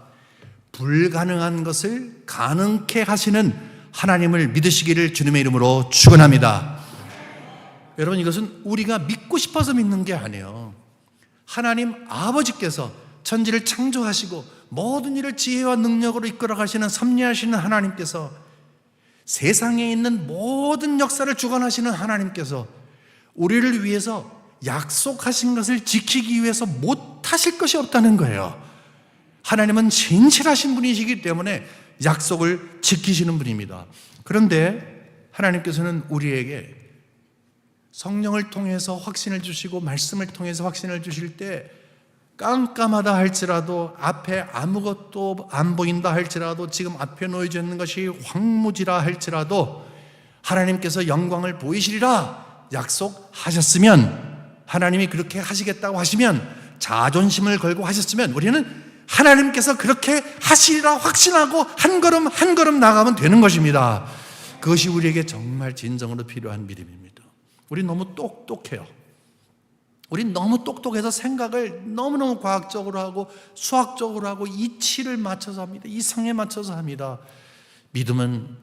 불가능한 것을 가능케 하시는 하나님을 믿으시기를 주님의 이름으로 축원합니다. 여러분, 이것은 우리가 믿고 싶어서 믿는 게 아니에요. 하나님 아버지께서 천지를 창조하시고 모든 일을 지혜와 능력으로 이끌어 가시는 섭리하시는 하나님께서, 세상에 있는 모든 역사를 주관하시는 하나님께서 우리를 위해서 약속하신 것을 지키기 위해서 못하실 것이 없다는 거예요. 하나님은 신실하신 분이시기 때문에 약속을 지키시는 분입니다. 그런데 하나님께서는 우리에게 성령을 통해서 확신을 주시고 말씀을 통해서 확신을 주실 때, 깜깜하다 할지라도, 앞에 아무것도 안 보인다 할지라도, 지금 앞에 놓여져 있는 것이 황무지라 할지라도 하나님께서 영광을 보이시리라 약속하셨으면, 하나님이 그렇게 하시겠다고 하시면, 자존심을 걸고 하셨으면, 우리는 하나님께서 그렇게 하시리라 확신하고 한 걸음 한 걸음 나가면 되는 것입니다. 그것이 우리에게 정말 진정으로 필요한 믿음입니다. 우리 너무 똑똑해요. 우린 너무 똑똑해서 생각을 너무너무 과학적으로 하고 수학적으로 하고 이치를 맞춰서 합니다. 이성에 맞춰서 합니다. 믿음은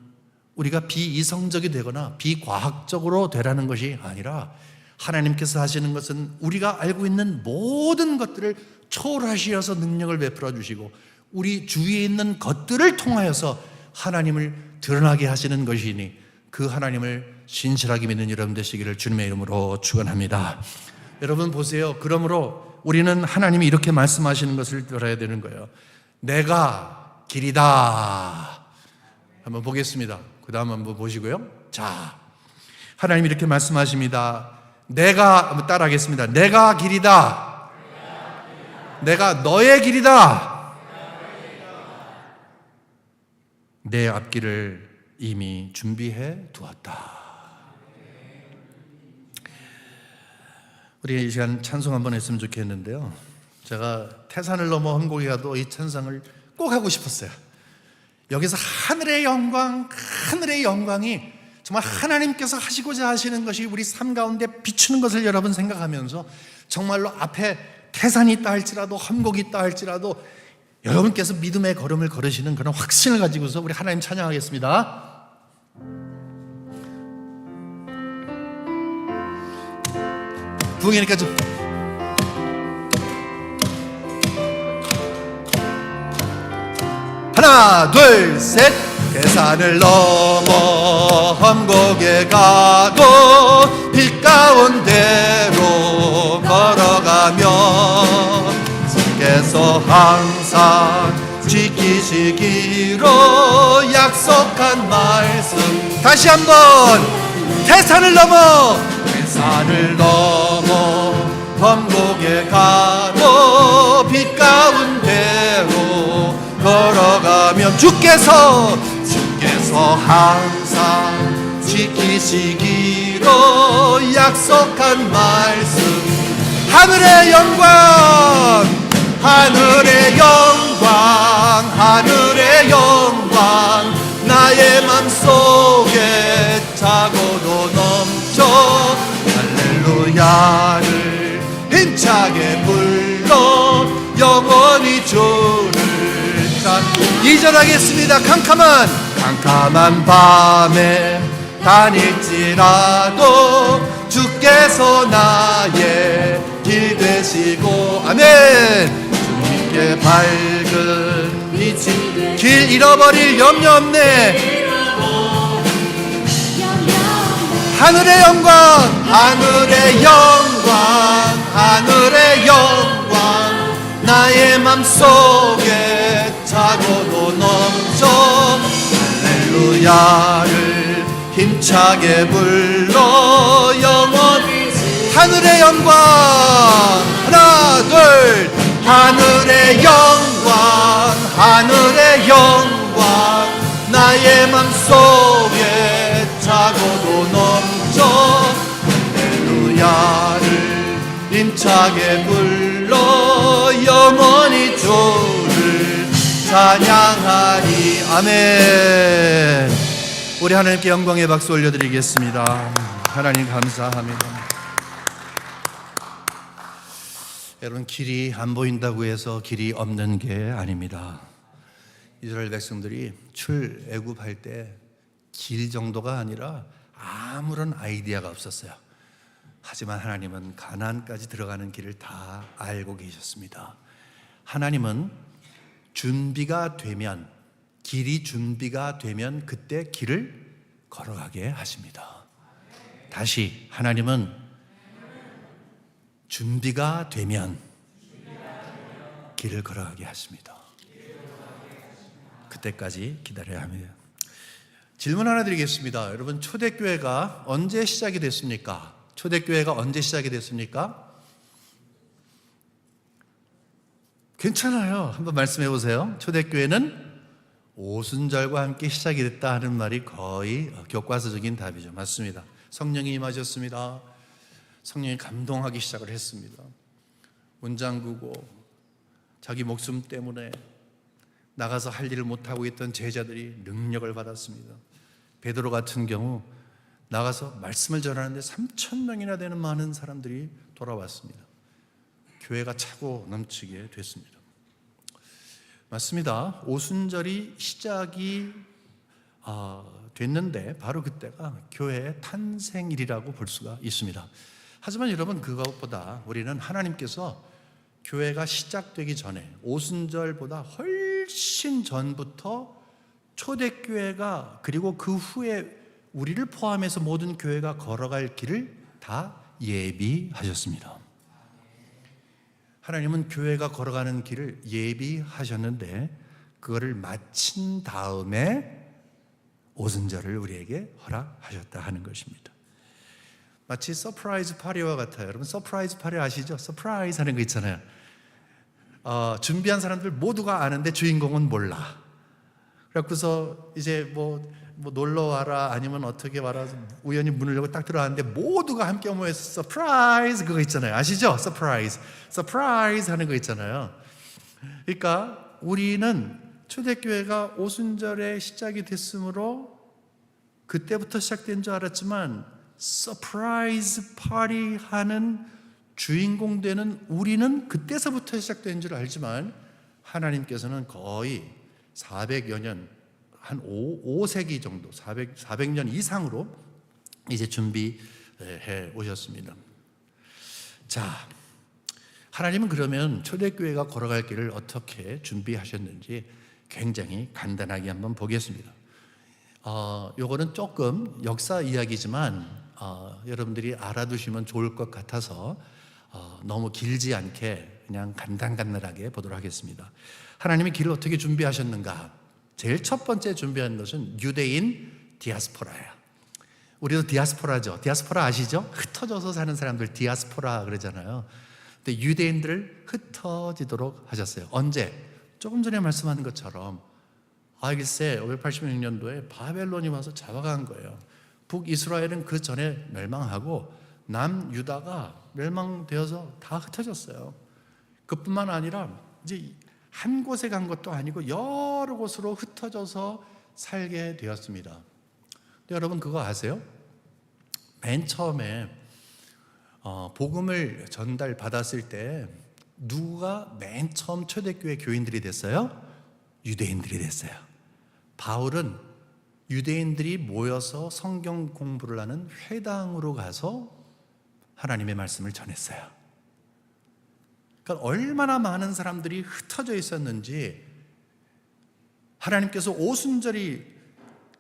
우리가 비이성적이 되거나 비과학적으로 되라는 것이 아니라, 하나님께서 하시는 것은 우리가 알고 있는 모든 것들을 초월하시어서 능력을 베풀어 주시고 우리 주위에 있는 것들을 통하여서 하나님을 드러나게 하시는 것이니, 그 하나님을 신실하게 믿는 여러분 되시기를 주님의 이름으로 축원합니다. 여러분 보세요. 그러므로 우리는 하나님이 이렇게 말씀하시는 것을 들어야 되는 거예요. 내가 길이다. 한번 보겠습니다. 그 다음 한번 보시고요. 자, 하나님이 이렇게 말씀하십니다. 내가, 한번 따라하겠습니다. 내가 길이다. 내가 너의 길이다. 내 앞길을 이미 준비해 두었다. 우리 이 시간 찬송 한번 했으면 좋겠는데요, 제가 태산을 넘어 험곡에 가도 이 찬송을 꼭 하고 싶었어요. 여기서 하늘의 영광, 하늘의 영광이 정말 하나님께서 하시고자 하시는 것이 우리 삶 가운데 비추는 것을 여러분 생각하면서 정말로 앞에 태산이 있다 할지라도 험곡이 있다 할지라도 여러분께서 믿음의 걸음을 걸으시는 그런 확신을 가지고서 우리 하나님 찬양하겠습니다. 부흥이니까 좀 하나 둘 셋. 태산을 넘어 험곡에 가도 빛 가운데로 걸어가며 주께서 항상 지키시기로 약속한 말씀. 다시 한번. 태산을 넘어 험곡에 가도 빛 가운데로 걸어가면 주께서 항상 지키시기로 약속한 말씀. 하늘의 영광, 하늘의 영광, 하늘의 영광, 나의 맘속에 차고도 넘쳐 할렐루야를 힘차게 불러 영원히 주를. 자, 2절 하겠습니다. 캄캄한 밤에 다닐지라도 주께서 나의 길 되시고. 아멘. 주님께 밝은 빛이 길 잃어버릴 염려 없네. 하늘의 영광, 하늘의 영광, 하늘의 영광, 나의 맘속에 차고도 넘쳐 할렐루야를 힘차게 불러 영원히. 하늘의 영광, 하나 둘. 하늘의 영광, 하늘의 영광, 나의 맘속에 차고도 넘쳐 할렐루야를 힘차게 불러 영원히 주를 찬양하리. 아멘. 우리 하나님께 영광의 박수 올려드리겠습니다. 하나님 감사합니다. 여러분, 길이 안 보인다고 해서 길이 없는 게 아닙니다. 이스라엘 백성들이 출애굽할 때 길 정도가 아니라 아무런 아이디어가 없었어요. 하지만 하나님은 가나안까지 들어가는 길을 다 알고 계셨습니다. 하나님은 준비가 되면, 길이 준비가 되면 그때 길을 걸어가게 하십니다. 다시, 하나님은 준비가 되면 길을 걸어가게 하십니다. 그때까지 기다려야 합니다. 질문 하나 드리겠습니다. 여러분, 초대교회가 언제 시작이 됐습니까? 초대교회가 언제 시작이 됐습니까? 괜찮아요. 한번 말씀해 보세요. 초대교회는 오순절과 함께 시작이 됐다 하는 말이 거의 교과서적인 답이죠. 맞습니다. 성령이 임하셨습니다. 성령이 감동하기 시작을 했습니다. 문 잠그고 자기 목숨 때문에 나가서 할 일을 못하고 있던 제자들이 능력을 받았습니다. 베드로 같은 경우 나가서 말씀을 전하는데 3,000명이나 되는 많은 사람들이 돌아왔습니다. 교회가 차고 넘치게 됐습니다. 맞습니다. 오순절이 시작이 됐는데 바로 그때가 교회의 탄생일이라고 볼 수가 있습니다. 하지만 여러분, 그것보다 우리는 하나님께서 교회가 시작되기 전에 오순절보다 훨씬 전부터 초대교회가, 그리고 그 후에 우리를 포함해서 모든 교회가 걸어갈 길을 다 예비하셨습니다. 하나님은 교회가 걸어가는 길을 예비하셨는데 그거를 마친 다음에 오순절을 우리에게 허락하셨다 하는 것입니다. 마치 서프라이즈 파리와 같아요. 여러분, 서프라이즈 파리 아시죠? 서프라이즈 하는 거 있잖아요. 준비한 사람들 모두가 아는데 주인공은 몰라. 그래서 이제 뭐 놀러 와라 아니면 어떻게 와라 우연히 문을 열고 딱 들어왔는데 모두가 함께 모여서 서프라이즈 그거 있잖아요. 아시죠? 서프라이즈 하는 거 있잖아요. 그러니까 우리는 초대교회가 오순절에 시작이 됐으므로 그때부터 시작된 줄 알았지만 서프라이즈 파티 하는 주인공 되는 우리는 그때서부터 시작된 줄 알지만 하나님께서는 거의 400여 년, 한 5세기 정도, 400년 이상으로 이제 준비해 오셨습니다. 자, 하나님은 그러면 초대교회가 걸어갈 길을 어떻게 준비하셨는지 굉장히 간단하게 한번 보겠습니다. 요거는 조금 역사 이야기지만 여러분들이 알아두시면 좋을 것 같아서 너무 길지 않게 그냥 간단하게 보도록 하겠습니다. 하나님이 길을 어떻게 준비하셨는가? 제일 첫 번째 준비한 것은 유대인 디아스포라예요. 우리도 디아스포라죠. 디아스포라 아시죠? 흩어져서 사는 사람들 디아스포라 그러잖아요. 근데 유대인들을 흩어지도록 하셨어요. 언제? 조금 전에 말씀한 것처럼 글쎄 586년도에 바벨론이 와서 잡아간 거예요. 북이스라엘은 그 전에 멸망하고 남유다가 멸망되어서 다 흩어졌어요. 그뿐만 아니라 이제 한 곳에 간 것도 아니고 여러 곳으로 흩어져서 살게 되었습니다. 근데 여러분 그거 아세요? 맨 처음에 복음을 전달받았을 때 누가 맨 처음 초대교회 교인들이 됐어요? 유대인들이 됐어요. 바울은 유대인들이 모여서 성경 공부를 하는 회당으로 가서 하나님의 말씀을 전했어요. 그러니까 얼마나 많은 사람들이 흩어져 있었는지 하나님께서 오순절이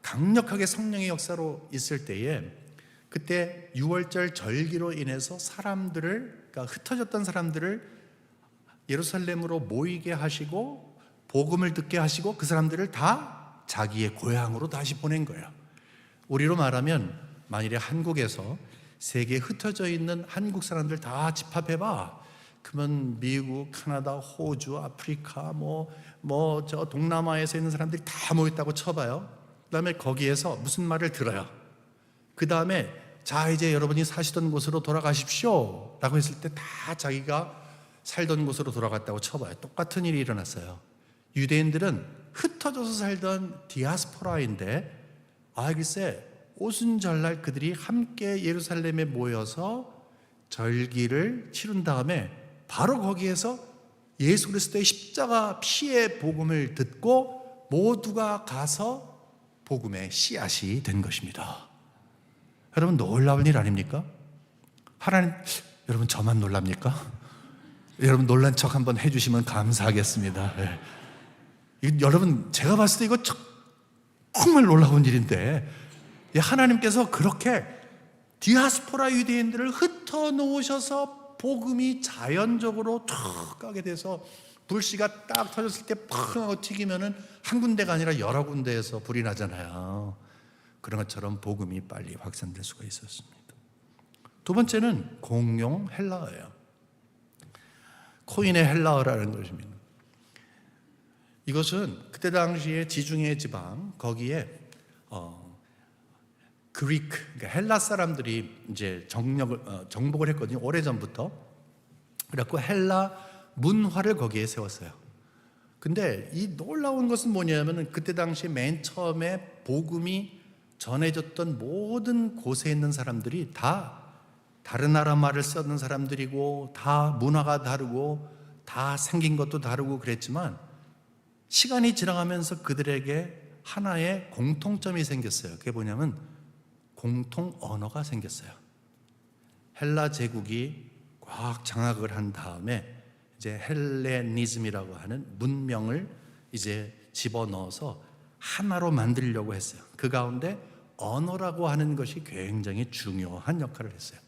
강력하게 성령의 역사로 있을 때에 그때 유월절 절기로 인해서 그러니까 흩어졌던 사람들을 예루살렘으로 모이게 하시고 복음을 듣게 하시고 그 사람들을 다 자기의 고향으로 다시 보낸 거예요. 우리로 말하면 만일에 한국에서 세계에 흩어져 있는 한국 사람들 다 집합해봐. 그러면 미국, 캐나다, 호주, 아프리카, 저 동남아에서 있는 사람들이 다 모였다고 쳐봐요. 그 다음에 거기에서 무슨 말을 들어요. 그 다음에 자 이제 여러분이 사시던 곳으로 돌아가십시오 라고 했을 때 다 자기가 살던 곳으로 돌아갔다고 쳐봐요. 똑같은 일이 일어났어요. 유대인들은 흩어져서 살던 디아스포라인데 글쎄 오순절날 그들이 함께 예루살렘에 모여서 절기를 치른 다음에 바로 거기에서 예수 그리스도의 십자가 피의 복음을 듣고 모두가 가서 복음의 씨앗이 된 것입니다. 여러분 놀라운 일 아닙니까? 하나님, 여러분 저만 놀랍니까? 여러분 놀란 척 한번 해주시면 감사하겠습니다. 네. 여러분 제가 봤을 때 이거 정말 놀라운 일인데 하나님께서 그렇게 디아스포라 유대인들을 흩어놓으셔서 복음이 자연적으로 툭 가게 돼서 불씨가 딱 터졌을 때 팡 하고 튀기면은 한 군데가 아니라 여러 군데에서 불이 나잖아요. 그런 것처럼 복음이 빨리 확산될 수가 있었습니다. 두 번째는 공용 헬라어예요. 코인의 헬라어라는 것입니다. 이것은 그때 당시에 지중해 지방 거기에 그리크, 그러니까 헬라 사람들이 이제 정복을 했거든요. 오래전부터. 그래갖고 헬라 문화를 거기에 세웠어요. 근데 이 놀라운 것은 뭐냐면은 그때 당시에 맨 처음에 복음이 전해졌던 모든 곳에 있는 사람들이 다 다른 나라 말을 쓰는 사람들이고 다 문화가 다르고 다 생긴 것도 다르고 그랬지만 시간이 지나가면서 그들에게 하나의 공통점이 생겼어요. 그게 뭐냐면 공통 언어가 생겼어요. 헬라 제국이 꽉 장악을 한 다음에 이제 헬레니즘이라고 하는 문명을 이제 집어넣어서 하나로 만들려고 했어요. 그 가운데 언어라고 하는 것이 굉장히 중요한 역할을 했어요.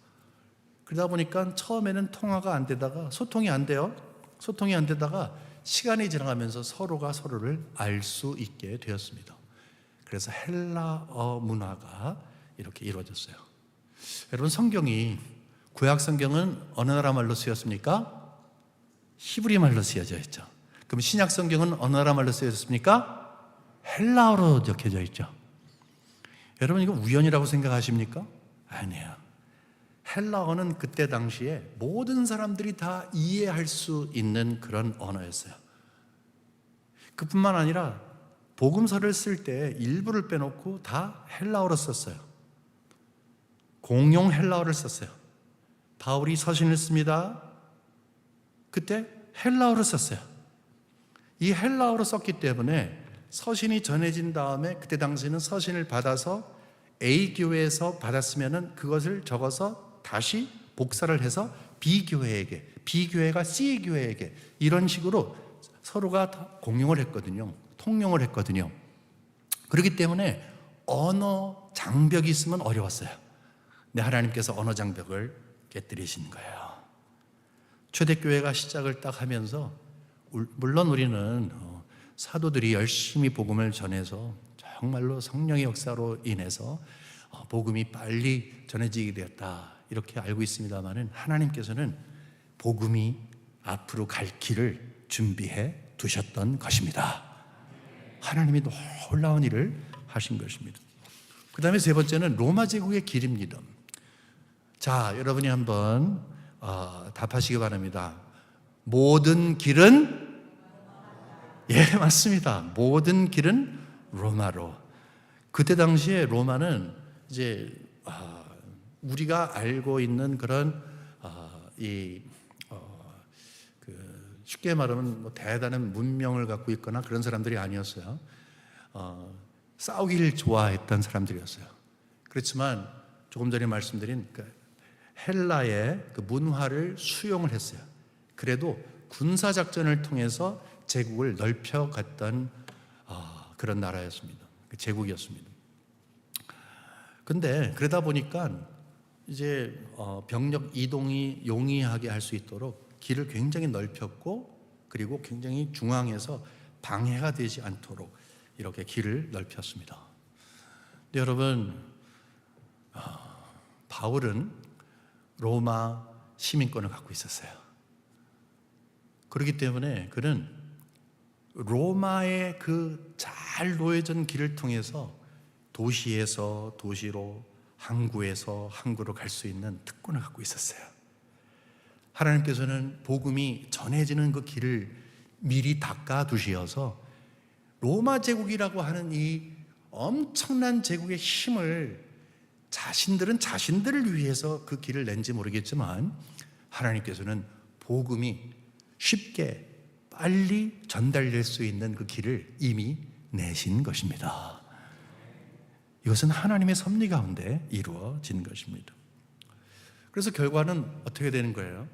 그러다 보니까 처음에는 통화가 안 되다가 소통이 안 돼요. 소통이 안 되다가 시간이 지나가면서 서로가 서로를 알 수 있게 되었습니다. 그래서 헬라어 문화가 이렇게 이루어졌어요. 여러분 성경이 구약 성경은 어느 나라 말로 쓰였습니까? 히브리 말로 쓰여져 있죠. 그럼 신약 성경은 어느 나라 말로 쓰여졌습니까? 헬라어로 적혀져 있죠. 여러분 이거 우연이라고 생각하십니까? 아니에요. 헬라어는 그때 당시에 모든 사람들이 다 이해할 수 있는 그런 언어였어요. 그뿐만 아니라 복음서를 쓸 때 일부를 빼놓고 다 헬라어로 썼어요. 공용 헬라어를 썼어요. 바울이 서신을 씁니다. 그때 헬라어로 썼어요. 이 헬라어로 썼기 때문에 서신이 전해진 다음에 그때 당시에는 서신을 받아서 A 교회에서 받았으면은 그것을 적어서 다시 복사를 해서 B 교회에게, B 교회가 C 교회에게 이런 식으로 서로가 다 공용을 했거든요. 통용을 했거든요. 그렇기 때문에 언어 장벽이 있으면 어려웠어요. 근데 하나님께서 언어 장벽을 깨뜨리신 거예요. 초대교회가 시작을 딱 하면서 물론 우리는 사도들이 열심히 복음을 전해서 정말로 성령의 역사로 인해서 복음이 빨리 전해지게 되었다 이렇게 알고 있습니다만은 하나님께서는 복음이 앞으로 갈 길을 준비해 두셨던 것입니다. 하나님이 놀라운 일을 하신 것입니다. 그 다음에 세 번째는 로마 제국의 길입니다. 자, 여러분이 한번 답하시기 바랍니다. 모든 길은 맞습니다. 모든 길은 로마로. 그때 당시에 로마는 이제 우리가 알고 있는 그런 쉽게 말하면 뭐 대단한 문명을 갖고 있거나 그런 사람들이 아니었어요. 싸우기를 좋아했던 사람들이었어요. 그렇지만 조금 전에 말씀드린 헬라의 그 문화를 수용을 했어요. 그래도 군사 작전을 통해서 제국을 넓혀갔던 그런 나라였습니다. 제국이었습니다. 근데 그러다 보니까 이제 병력 이동이 용이하게 할 수 있도록 길을 굉장히 넓혔고 그리고 굉장히 중앙에서 방해가 되지 않도록 이렇게 길을 넓혔습니다. 근데 여러분 바울은 로마 시민권을 갖고 있었어요. 그렇기 때문에 그는 로마의 그 잘 놓여진 길을 통해서 도시에서 도시로 항구에서 항구로 갈 수 있는 특권을 갖고 있었어요. 하나님께서는 복음이 전해지는 그 길을 미리 닦아 두시어서 로마 제국이라고 하는 이 엄청난 제국의 힘을 자신들은 자신들을 위해서 그 길을 낸지 모르겠지만 하나님께서는 복음이 쉽게 빨리 전달될 수 있는 그 길을 이미 내신 것입니다. 이것은 하나님의 섭리 가운데 이루어진 것입니다. 그래서 결과는 어떻게 되는 거예요?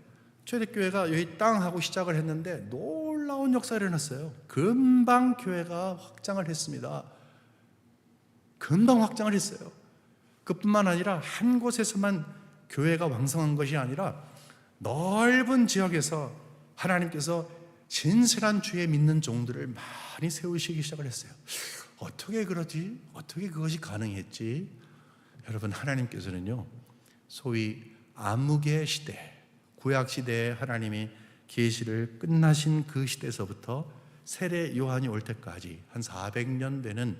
초대교회가 여기 땅하고 시작을 했는데 놀라운 역사를 일어났어요. 금방 교회가 확장을 했습니다. 금방 확장을 했어요. 그뿐만 아니라 한 곳에서만 교회가 왕성한 것이 아니라 넓은 지역에서 하나님께서 진실한 주의 믿는 종들을 많이 세우시기 시작을 했어요. 어떻게 그러지? 어떻게 그것이 가능했지? 여러분 하나님께서는요 소위 암흑의 시대, 구약 시대에 하나님이 계시를 끝나신 그 시대에서부터 세례 요한이 올 때까지 한 400년 되는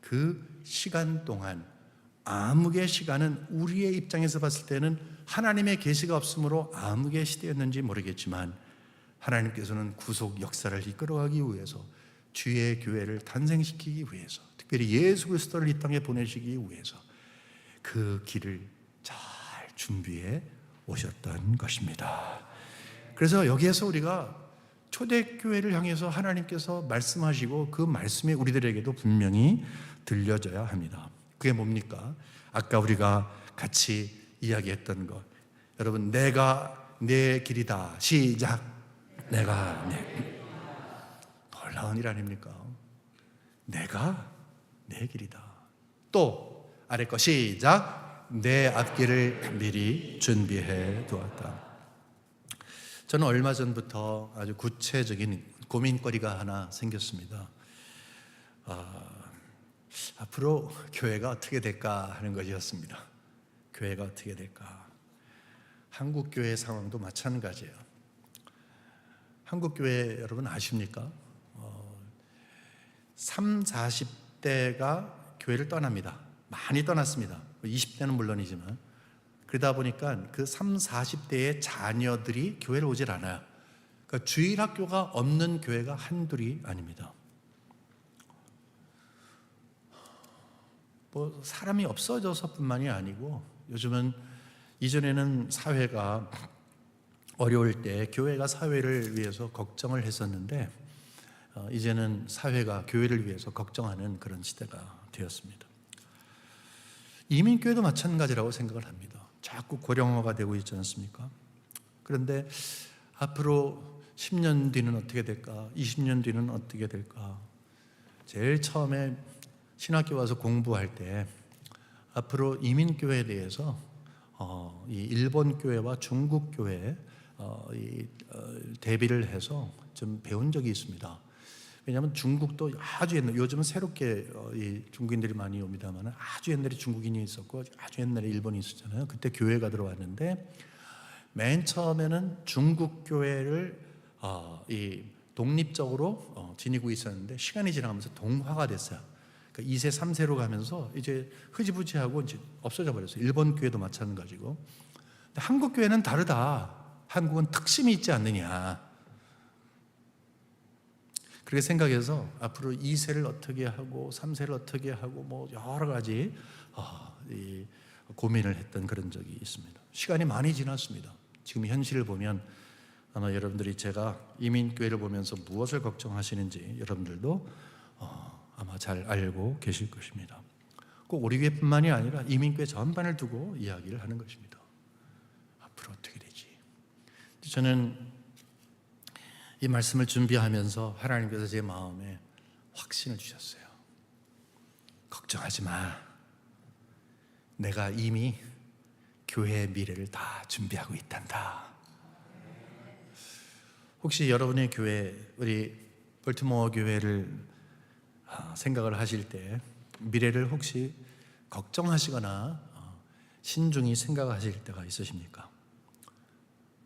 그 시간 동안 암흑의 시간은 우리의 입장에서 봤을 때는 하나님의 계시가 없으므로 암흑의 시대였는지 모르겠지만 하나님께서는 구속 역사를 이끌어가기 위해서 주의 교회를 탄생시키기 위해서 특별히 예수 그리스도를 이 땅에 보내시기 위해서 그 길을 잘 준비해 오셨던 것입니다. 그래서 여기에서 우리가 초대교회를 향해서 하나님께서 말씀하시고 그 말씀이 우리들에게도 분명히 들려져야 합니다. 그게 뭡니까? 아까 우리가 같이 이야기했던 것. 여러분, 내가 내 길이다. 시작. 내가 내 놀라운 일 아닙니까? 내가 내 길이다. 또 아래 거 시작. 내 앞길을 미리 준비해 두었다. 저는 얼마 전부터 아주 구체적인 고민거리가 하나 생겼습니다. 앞으로 교회가 어떻게 될까 하는 것이었습니다. 교회가 어떻게 될까? 한국 교회 상황도 마찬가지예요. 한국 교회 여러분 아십니까? 3, 40대가 교회를 떠납니다. 많이 떠났습니다. 20대는 물론이지만. 그러다 보니까 그 3, 40대의 자녀들이 교회를 오질 않아요. 그러니까 주일학교가 없는 교회가 한둘이 아닙니다. 뭐 사람이 없어져서뿐만이 아니고 요즘은 이전에는 사회가 어려울 때 교회가 사회를 위해서 걱정을 했었는데 이제는 사회가 교회를 위해서 걱정하는 그런 시대가 되었습니다. 이민교회도 마찬가지라고 생각을 합니다. 자꾸 고령화가 되고 있지 않습니까? 그런데 앞으로 10년 뒤는 어떻게 될까? 20년 뒤는 어떻게 될까? 제일 처음에 신학교 와서 공부할 때 앞으로 이민교회에 대해서 이 일본 교회와 중국 교회 대비를 해서 좀 배운 적이 있습니다. 왜냐하면 중국도 아주 옛날, 요즘은 새롭게 이 중국인들이 많이 옵니다만 아주 옛날에 중국인이 있었고 아주 옛날에 일본이 있었잖아요. 그때 교회가 들어왔는데 맨 처음에는 중국 교회를 이 독립적으로 지니고 있었는데 시간이 지나가면서 동화가 됐어요. 그러니까 2세, 3세로 가면서 이제 흐지부지하고 이제 없어져 버렸어요. 일본 교회도 마찬가지고. 근데 한국 교회는 다르다. 한국은 특심이 있지 않느냐. 그렇게 생각해서 앞으로 2세를 어떻게 하고 3세를 어떻게 하고 뭐 여러 가지 고민을 했던 그런 적이 있습니다. 시간이 많이 지났습니다. 지금 현실을 보면 아마 여러분들이 제가 이민교회를 보면서 무엇을 걱정하시는지 여러분들도 아마 잘 알고 계실 것입니다. 꼭 우리 교회뿐만이 아니라 이민교회 전반을 두고 이야기를 하는 것입니다. 앞으로 어떻게 되지? 저는 이 말씀을 준비하면서 하나님께서 제 마음에 확신을 주셨어요. 걱정하지 마. 내가 이미 교회의 미래를 다 준비하고 있단다. 혹시 여러분의 교회, 우리 볼티모어 교회를 생각을 하실 때 미래를 혹시 걱정하시거나 신중히 생각하실 때가 있으십니까?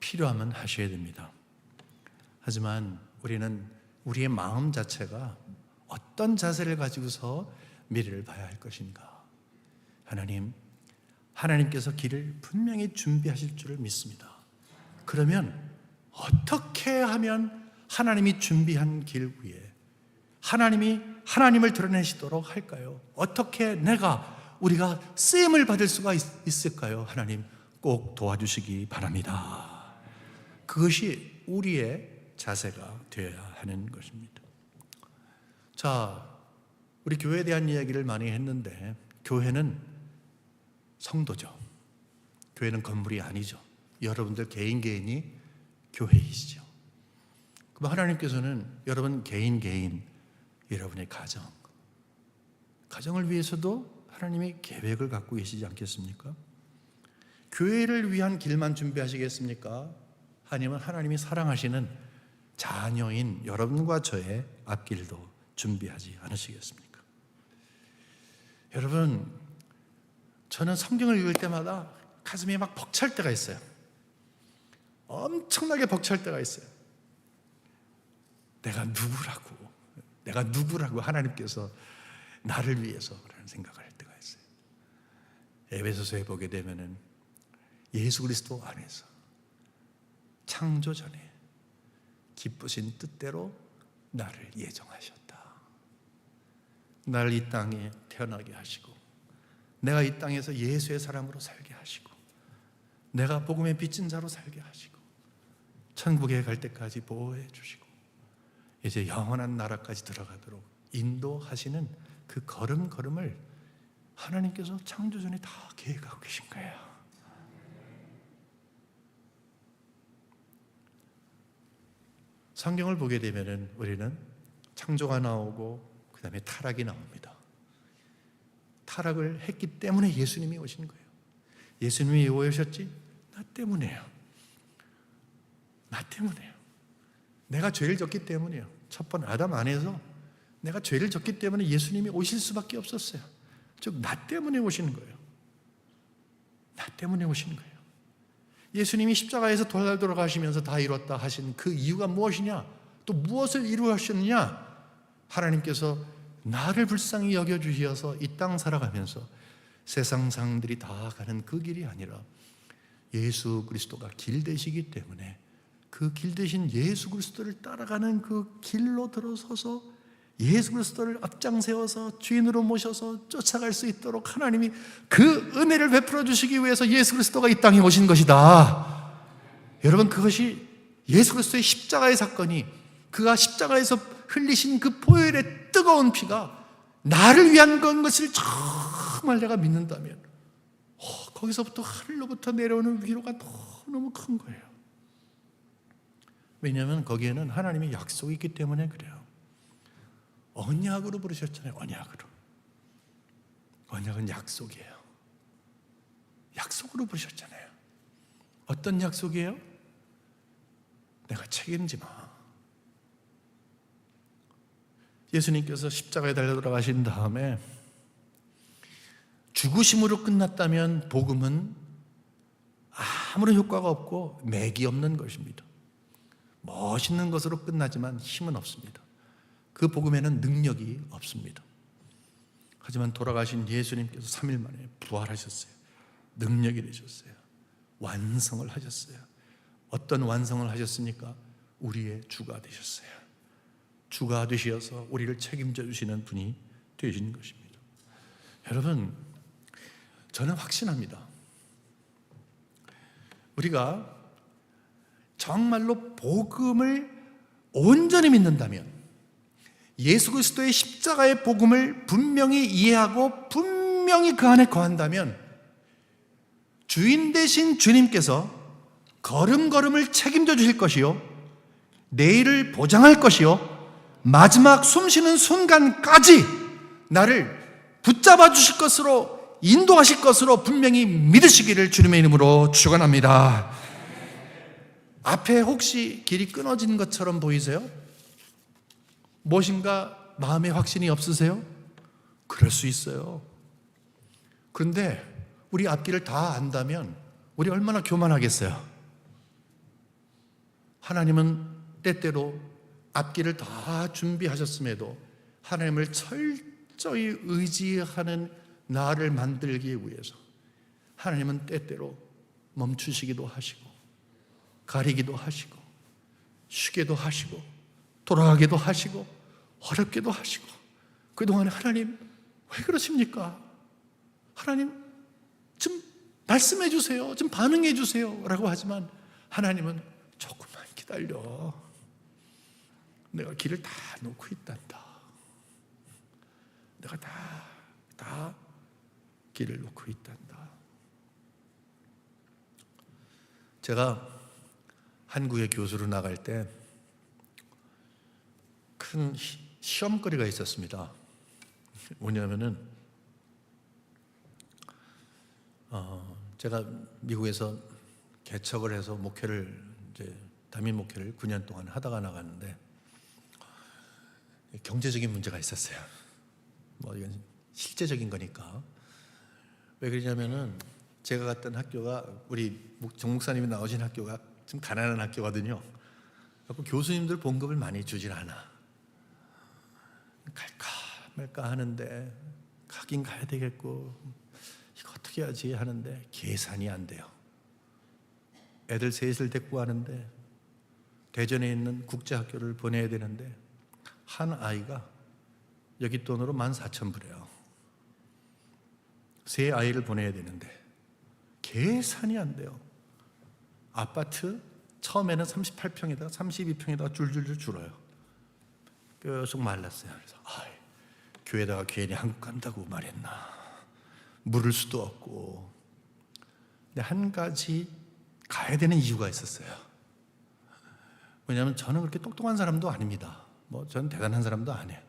필요하면 하셔야 됩니다. 하지만 우리는 우리의 마음 자체가 어떤 자세를 가지고서 미래를 봐야 할 것인가? 하나님께서 길을 분명히 준비하실 줄을 믿습니다. 그러면 어떻게 하면 하나님이 준비한 길 위에 하나님을 드러내시도록 할까요? 어떻게 우리가 쓰임을 받을 수가 있을까요? 하나님 꼭 도와주시기 바랍니다. 그것이 우리의 자세가 되어야 하는 것입니다. 자, 우리 교회에 대한 이야기를 많이 했는데 교회는 성도죠. 교회는 건물이 아니죠. 여러분들 개인이 교회이시죠. 그럼 하나님께서는 여러분 개인 여러분의 가정을 위해서도 하나님이 계획을 갖고 계시지 않겠습니까? 교회를 위한 길만 준비하시겠습니까? 아니면 하나님이 사랑하시는 자녀인 여러분과 저의 앞길도 준비하지 않으시겠습니까? 여러분, 저는 성경을 읽을 때마다 가슴이 막 벅찰 때가 있어요. 엄청나게 벅찰 때가 있어요. 내가 누구라고 하나님께서 나를 위해서라는 생각을 할 때가 있어요. 에베소서에 보게 되면은 예수 그리스도 안에서 창조 전에 기쁘신 뜻대로 나를 예정하셨다. 나를 이 땅에 태어나게 하시고 내가 이 땅에서 예수의 사람으로 살게 하시고 내가 복음의 빚진 자로 살게 하시고 천국에 갈 때까지 보호해 주시고 이제 영원한 나라까지 들어가도록 인도하시는 그 걸음걸음을 하나님께서 창조전에 다 계획하고 계신 거예요. 성경을 보게 되면은 우리는 창조가 나오고 그 다음에 타락이 나옵니다. 타락을 했기 때문에 예수님이 오신 거예요. 예수님이 왜 오셨지? 나 때문에요. 내가 죄를 졌기 때문이에요. 첫 번 아담 안에서 내가 죄를 졌기 때문에 예수님이 오실 수밖에 없었어요. 즉 나 때문에 오시는 거예요. 예수님이 십자가에서 돌아가시면서 다 이뤘다 하신 그 이유가 무엇이냐? 또 무엇을 이루셨느냐? 하나님께서 나를 불쌍히 여겨주셔서 이 땅 살아가면서 세상 사람들이 다 가는 그 길이 아니라 예수 그리스도가 길 되시기 때문에 그 길 대신 예수 그리스도를 따라가는 그 길로 들어서서 예수 그리스도를 앞장 세워서 주인으로 모셔서 쫓아갈 수 있도록 하나님이 그 은혜를 베풀어 주시기 위해서 예수 그리스도가 이 땅에 오신 것이다. 여러분, 그것이 예수 그리스도의 십자가의 사건이, 그가 십자가에서 흘리신 그 보혈의 뜨거운 피가 나를 위한 것을 정말 내가 믿는다면 거기서부터 하늘로부터 내려오는 위로가 너무 큰 거예요. 왜냐하면 거기에는 하나님의 약속이 있기 때문에 그래요. 언약으로 부르셨잖아요. 언약으로. 언약은 약속이에요. 약속으로 부르셨잖아요. 어떤 약속이에요? 내가 책임지마. 예수님께서 십자가에 달려 돌아가신 다음에 죽으심으로 끝났다면 복음은 아무런 효과가 없고 맥이 없는 것입니다. 멋있는 것으로 끝나지만 힘은 없습니다. 그 복음에는 능력이 없습니다. 하지만 돌아가신 예수님께서 3일 만에 부활하셨어요. 능력이 되셨어요. 완성을 하셨어요. 어떤 완성을 하셨습니까? 우리의 주가 되셨어요. 주가 되셔서 우리를 책임져 주시는 분이 되신 것입니다. 여러분, 저는 확신합니다. 우리가 정말로 복음을 온전히 믿는다면, 예수 그리스도의 십자가의 복음을 분명히 이해하고 분명히 그 안에 거한다면, 주인 되신 주님께서 걸음걸음을 책임져 주실 것이요, 내일을 보장할 것이요, 마지막 숨쉬는 순간까지 나를 붙잡아 주실 것으로, 인도하실 것으로 분명히 믿으시기를 주님의 이름으로 축원합니다. 앞에 혹시 길이 끊어진 것처럼 보이세요? 무엇인가 마음의 확신이 없으세요? 그럴 수 있어요. 그런데 우리 앞길을 다 안다면 우리 얼마나 교만하겠어요? 하나님은 때때로 앞길을 다 준비하셨음에도 하나님을 철저히 의지하는 나를 만들기 위해서 하나님은 때때로 멈추시기도 하시고 가리기도 하시고 쉬게도 하시고 돌아가기도 하시고 어렵게도 하시고, 그동안에 하나님 왜 그러십니까? 하나님 좀 말씀해 주세요, 좀 반응해 주세요 라고 하지만 하나님은 조금만 기다려, 내가 길을 다 놓고 있단다. 내가 다 길을 놓고 있단다. 제가 한국의 교수로 나갈 때 큰 시험거리가 있었습니다. 뭐냐면은 제가 미국에서 개척을 해서 목회를 이제 담임 목회를 9년 동안 하다가 나갔는데 경제적인 문제가 있었어요. 뭐 이건 실제적인 거니까. 왜 그러냐면은 제가 갔던 학교가, 우리 정 목사님이 나오신 학교가 좀 가난한 학교거든요. 그래서 교수님들 봉급을 많이 주질 않아. 갈까 말까 하는데, 가긴 가야 되겠고 이거 어떻게 하지 하는데 계산이 안 돼요. 애들 셋을 데리고 가는데 대전에 있는 국제학교를 보내야 되는데 한 아이가 여기 돈으로 14,000불이에요. 세 아이를 보내야 되는데 계산이 안 돼요. 아파트 처음에는 38평에다가 32평에다가 줄줄줄 줄어요. 계속 말랐어요. 그래서 교회에다가 괜히 한국 간다고 말했나, 물을 수도 없고. 근데 한 가지 가야 되는 이유가 있었어요. 왜냐하면 저는 그렇게 똑똑한 사람도 아닙니다. 뭐 저는 대단한 사람도 아니에요.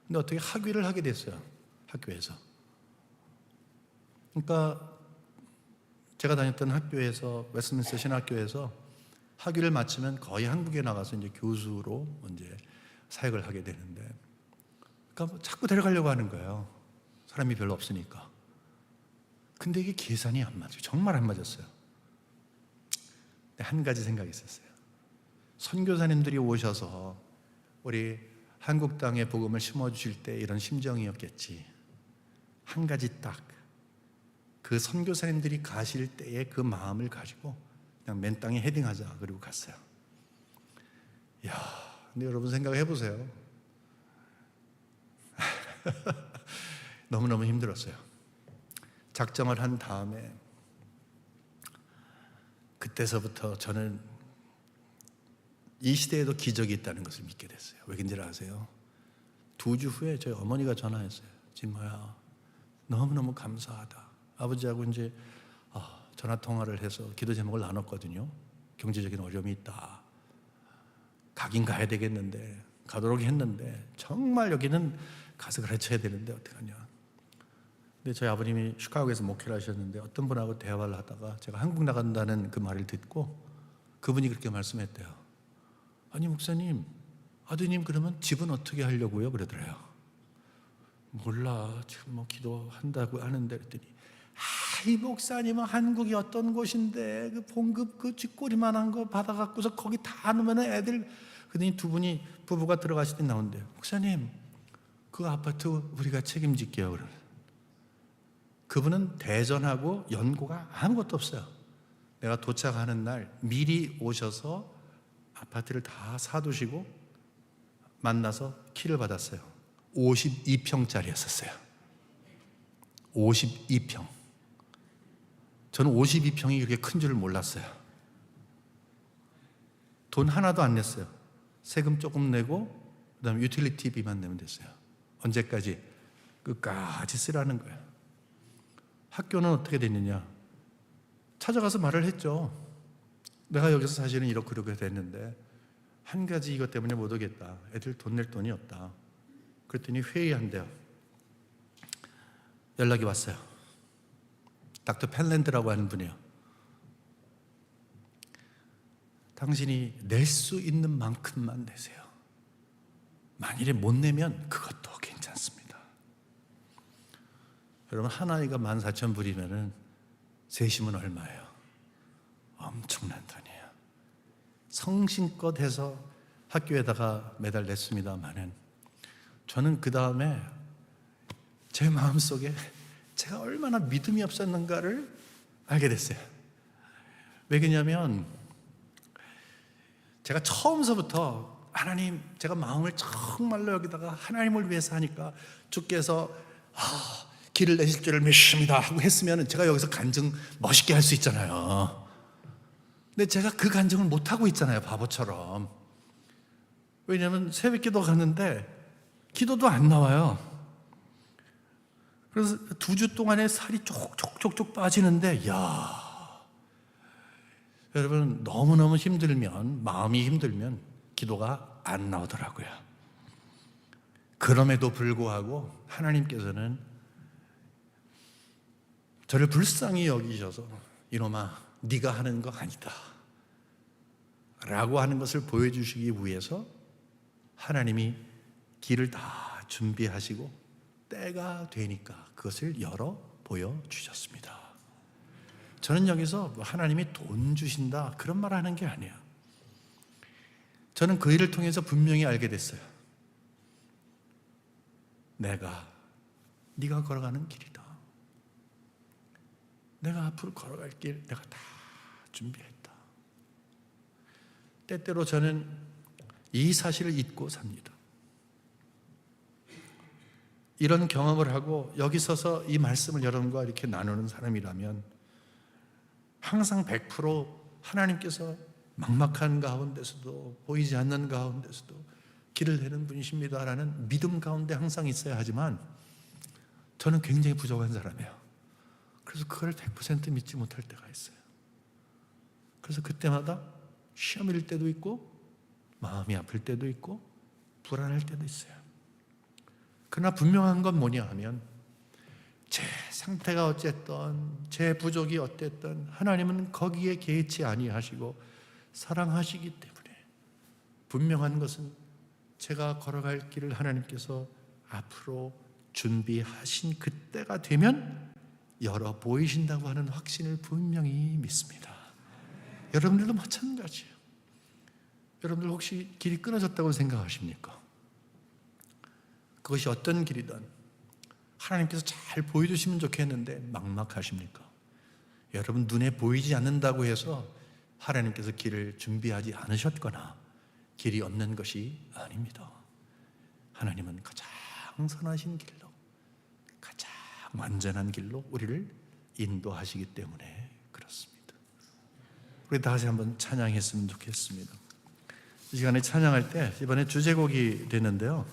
근데 어떻게 학위를 하게 됐어요, 학교에서. 그러니까 제가 다녔던 학교에서, 웨스트민스터 신학교에서 학위를 마치면 거의 한국에 나가서 이제 교수로 이제 사역을 하게 되는데, 그러니까 뭐 자꾸 데려가려고 하는 거예요. 사람이 별로 없으니까. 근데 이게 계산이 안 맞아요. 정말 안 맞았어요. 근데 한 가지 생각이 있었어요. 선교사님들이 오셔서 우리 한국 땅에 복음을 심어주실 때 이런 심정이었겠지. 한 가지 딱 그 선교사님들이 가실 때의 그 마음을 가지고 그냥 맨 땅에 헤딩하자 그리고 갔어요. 이야, 근데 여러분 생각해 보세요. 너무너무 힘들었어요. 작정을 한 다음에 그때서부터 저는 이 시대에도 기적이 있다는 것을 믿게 됐어요. 왜 그런지 아세요? 2주 후에 저희 어머니가 전화했어요. 진모야, 너무너무 감사하다. 아버지하고 이제 전화 통화를 해서 기도 제목을 나눴거든요. 경제적인 어려움이 있다. 가긴 가야 되겠는데, 가도록 했는데 정말 여기는 가서 가르쳐야 되는데 어떡하냐. 근데 저희 아버님이 시카고에서 목회를 하셨는데 어떤 분하고 대화를 하다가 제가 한국 나간다는 그 말을 듣고 그분이 그렇게 말씀했대요. 아니 목사님, 아드님 그러면 집은 어떻게 하려고요? 그러더래요. 몰라, 지금 뭐 기도한다고 하는데 그랬더니 이 목사님은 한국이 어떤 곳인데 그 봉급 그 쥐꼬리만한 거 받아갖고서 거기 다 놓으면 애들. 그러더니 두 분이 부부가 들어가실 때 나온대요. 목사님 그 아파트 우리가 책임질게요. 그러면 그분은 대전하고 연고가 아무것도 없어요. 내가 도착하는 날 미리 오셔서 아파트를 다 사두시고 만나서 키를 받았어요. 52평짜리였었어요. 52평. 저는 52평이 그렇게 큰 줄을 몰랐어요. 돈 하나도 안 냈어요. 세금 조금 내고 그다음에 유틸리티비만 내면 됐어요. 언제까지? 끝까지 쓰라는 거예요. 학교는 어떻게 됐느냐? 찾아가서 말을 했죠. 내가 여기서 사실은 이렇게 됐는데 한 가지 이것 때문에 못 오겠다. 애들 돈 낼 돈이 없다. 그랬더니 회의한대요. 연락이 왔어요. 닥터 펠랜드라고 하는 분이에요. 당신이 낼 수 있는 만큼만 내세요. 만일에 못 내면 그것도 괜찮습니다. 여러분 한 아이가 14,000불이면은 세심은 얼마예요? 엄청난 돈이에요. 성심껏 해서 학교에다가 매달 냈습니다만은 저는 그 다음에 제 마음속에 제가 얼마나 믿음이 없었는가를 알게 됐어요. 왜 그러냐면 제가 처음서부터 하나님, 제가 마음을 정말로 여기다가 하나님을 위해서 하니까 주께서 길을 내실 줄을 믿습니다 하고 했으면 제가 여기서 간증 멋있게 할 수 있잖아요. 근데 제가 그 간증을 못하고 있잖아요, 바보처럼. 왜냐하면 새벽기도 갔는데 기도도 안 나와요. 그래서 2주 동안에 살이 쪽쪽쪽쪽 빠지는데, 여러분 너무너무 힘들면, 마음이 힘들면 기도가 안 나오더라고요. 그럼에도 불구하고 하나님께서는 저를 불쌍히 여기셔서 이놈아 네가 하는 거 아니다 라고 하는 것을 보여주시기 위해서 하나님이 길을 다 준비하시고 때가 되니까 그것을 열어 보여주셨습니다. 저는 여기서 하나님이 돈 주신다 그런 말 하는 게 아니에요. 저는 그 일을 통해서 분명히 알게 됐어요. 네가 걸어가는 길이다. 내가 앞으로 걸어갈 길 내가 다 준비했다. 때때로 저는 이 사실을 잊고 삽니다. 이런 경험을 하고 여기 서서 이 말씀을 여러분과 이렇게 나누는 사람이라면 항상 100% 하나님께서 막막한 가운데서도 보이지 않는 가운데서도 길을 내는 분이십니다라는 믿음 가운데 항상 있어야 하지만 저는 굉장히 부족한 사람이에요. 그래서 그걸 100% 믿지 못할 때가 있어요. 그래서 그때마다 시험일 때도 있고 마음이 아플 때도 있고 불안할 때도 있어요. 그러나 분명한 건 뭐냐 하면 제 상태가 어쨌든 제 부족이 어땠든 하나님은 거기에 개의치 아니하시고 사랑하시기 때문에 분명한 것은 제가 걸어갈 길을 하나님께서 앞으로 준비하신 그때가 되면 열어 보이신다고 하는 확신을 분명히 믿습니다. 여러분들도 마찬가지예요. 여러분들 혹시 길이 끊어졌다고 생각하십니까? 그것이 어떤 길이든 하나님께서 잘 보여주시면 좋겠는데 막막하십니까? 여러분 눈에 보이지 않는다고 해서 하나님께서 길을 준비하지 않으셨거나 길이 없는 것이 아닙니다. 하나님은 가장 선하신 길로, 가장 완전한 길로 우리를 인도하시기 때문에 그렇습니다. 우리 다시 한번 찬양했으면 좋겠습니다. 이 시간에 찬양할 때 이번에 주제곡이 되는데요,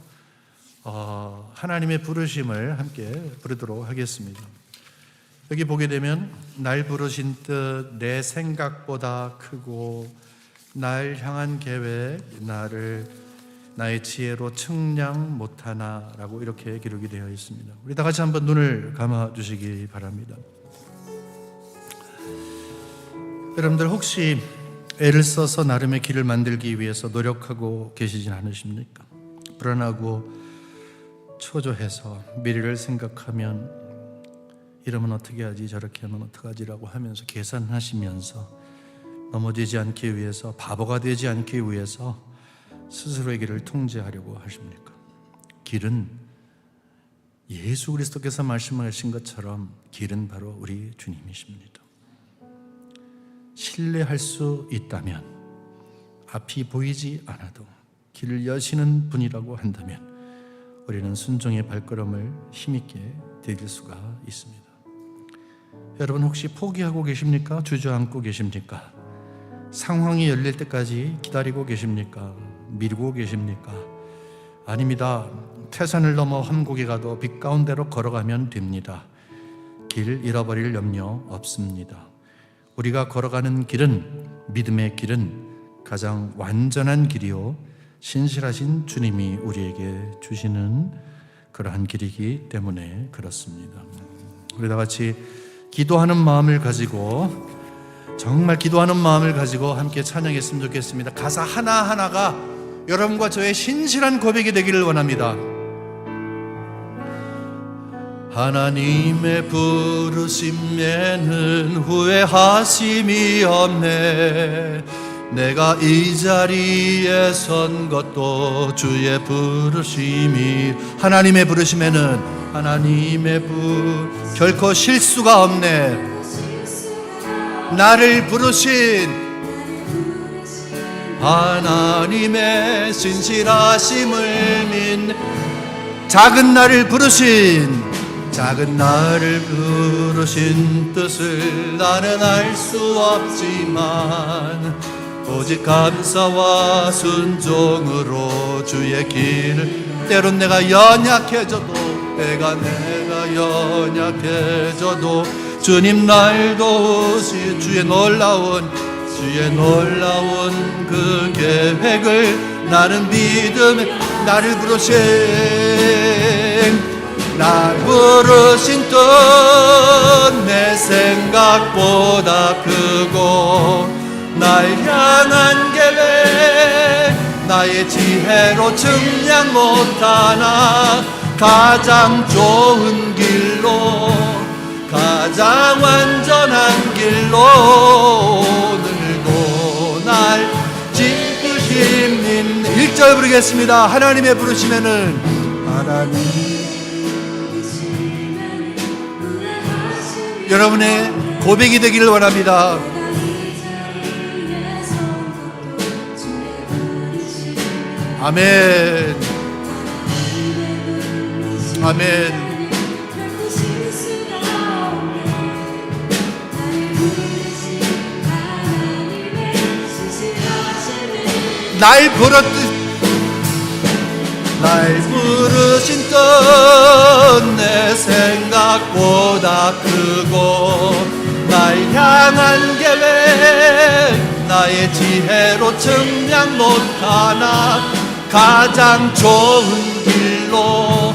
하나님의 부르심을 함께 부르도록 하겠습니다. 여기 보게 되면 날 부르신 뜻 내 생각보다 크고 날 향한 계획 나의 지혜로 측량 못하나라고 이렇게 기록이 되어 있습니다. 우리 다 같이 한번 눈을 감아 주시기 바랍니다. 여러분들 혹시 애를 써서 나름의 길을 만들기 위해서 노력하고 계시진 않으십니까? 불안하고 초조해서 미래를 생각하면 이러면 어떻게 하지 저렇게 하면 어떡하지라고 하면서 계산하시면서 넘어지지 않기 위해서, 바보가 되지 않기 위해서 스스로의 길을 통제하려고 하십니까? 길은 예수 그리스도께서 말씀하신 것처럼 길은 바로 우리 주님이십니다. 신뢰할 수 있다면, 앞이 보이지 않아도 길을 여시는 분이라고 한다면 우리는 순종의 발걸음을 힘있게 디딜 수가 있습니다. 여러분 혹시 포기하고 계십니까? 주저앉고 계십니까? 상황이 열릴 때까지 기다리고 계십니까? 미루고 계십니까? 아닙니다. 태산을 넘어 함곡에 가도 빛 가운데로 걸어가면 됩니다. 길 잃어버릴 염려 없습니다. 우리가 걸어가는 길은, 믿음의 길은 가장 완전한 길이요 신실하신 주님이 우리에게 주시는 그러한 길이기 때문에 그렇습니다. 우리 다 같이 기도하는 마음을 가지고, 정말 기도하는 마음을 가지고 함께 찬양했으면 좋겠습니다. 가사 하나하나가 여러분과 저의 신실한 고백이 되기를 원합니다. 하나님의 부르심에는 후회하심이 없네. 내가 이 자리에 선 것도 주의 부르심이, 하나님의 부르심에는 결코 실수가 없네. 나를 부르신 하나님의 신실하심을 믿는, 작은 나를 부르신 뜻을 나는 알 수 없지만 오직 감사와 순종으로 주의 길을, 때론 내가 연약해져도 주님 날 도우시 주의 놀라운 그 계획을 나는 믿음에, 나를 부르신 뜻 내 생각보다 크고 날 향한 계획 나의 지혜로 측량 못하나 가장 좋은 길로, 가장 완전한 길로 오늘도 날 지키신 1절 부르겠습니다. 하나님의 부르심에는 여러분의 고백이 되기를 원합니다. 아멘. 아멘. 날 부르신 뜻 내 생각보다 크고 날 향한 계획 나의 지혜로 측량 못하나 가장 좋은 길로,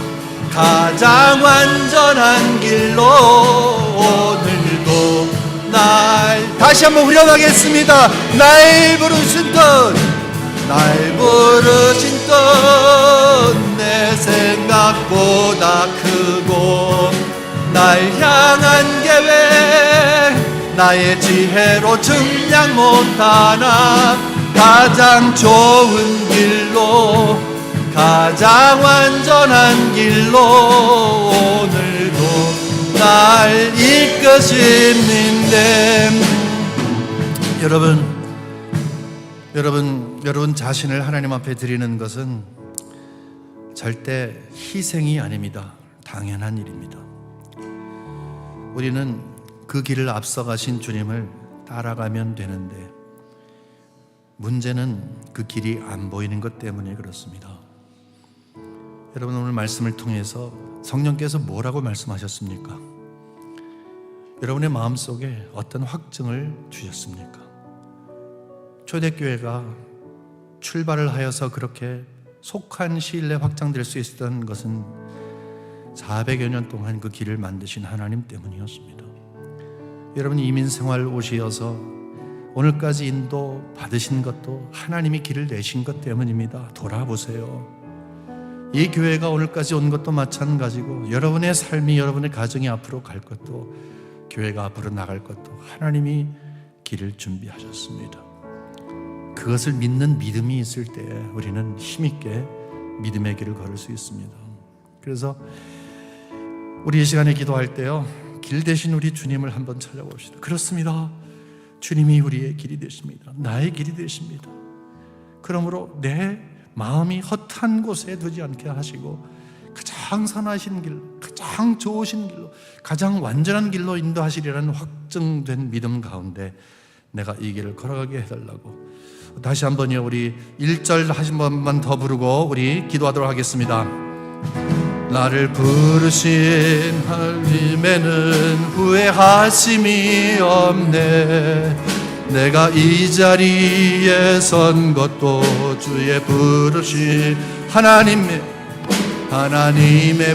가장 완전한 길로 오늘도 날, 다시 한번 후렴하겠습니다. 날 부르신 뜻 내 생각보다 크고 날 향한 계획 나의 지혜로 측량 못하나 가장 좋은 길로, 가장 완전한 길로 오늘도 날 이끄시는데. 여러분 자신을 하나님 앞에 드리는 것은 절대 희생이 아닙니다. 당연한 일입니다. 우리는 그 길을 앞서가신 주님을 따라가면 되는데, 문제는 그 길이 안 보이는 것 때문에 그렇습니다. 여러분, 오늘 말씀을 통해서 성령께서 뭐라고 말씀하셨습니까? 여러분의 마음속에 어떤 확증을 주셨습니까? 초대교회가 출발을 하여서 그렇게 속한 시일 내 확장될 수 있었던 것은 400여 년 동안 그 길을 만드신 하나님 때문이었습니다. 여러분이 이민생활 오시어서 오늘까지 인도 받으신 것도 하나님이 길을 내신 것 때문입니다. 돌아보세요. 이 교회가 오늘까지 온 것도 마찬가지고, 여러분의 삶이, 여러분의 가정이 앞으로 갈 것도, 교회가 앞으로 나갈 것도 하나님이 길을 준비하셨습니다. 그것을 믿는 믿음이 있을 때 우리는 힘있게 믿음의 길을 걸을 수 있습니다. 그래서 우리 이 시간에 기도할 때요, 길 대신 우리 주님을 한번 찾아봅시다. 그렇습니다. 주님이 우리의 길이 되십니다. 나의 길이 되십니다. 그러므로 내 마음이 허탄 곳에 두지 않게 하시고, 가장 선하신 길, 가장 좋으신 길로, 가장 완전한 길로 인도하시리라는 확증된 믿음 가운데 내가 이 길을 걸어가게 해달라고. 다시 한번요, 우리 1절 한 번만 더 부르고 우리 기도하도록 하겠습니다. 나를 부르신 하나님에는 후회하심이 없네. 내가 이 자리에 선 것도 주의 부르신 하나님의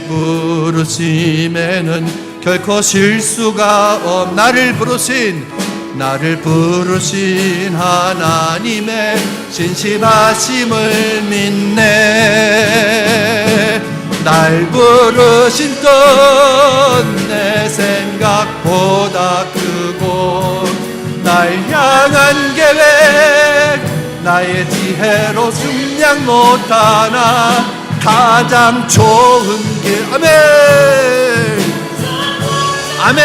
부르심에는 결코 실수가 없. 나를 부르신 하나님의 신실하심을 믿네. 날 부르신 뜻 내 생각보다 크고, 날 향한 계획 나의 지혜로 측량 못하나 가장 좋은 길. 아멘.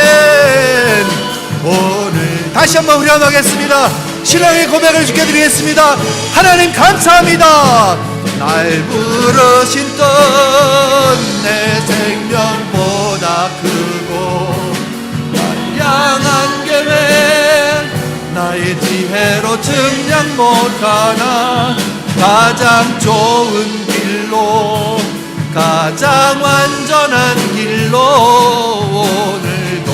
오늘 다시 한번 후렴하겠습니다. 신앙의 고백을 주께 드리겠습니다. 하나님 감사합니다. 날 부르신 뜻 내 생명보다 크고, 날 향한 계획 나의 지혜로 측량 못하나 가장 좋은 길로, 가장 완전한 길로 오늘도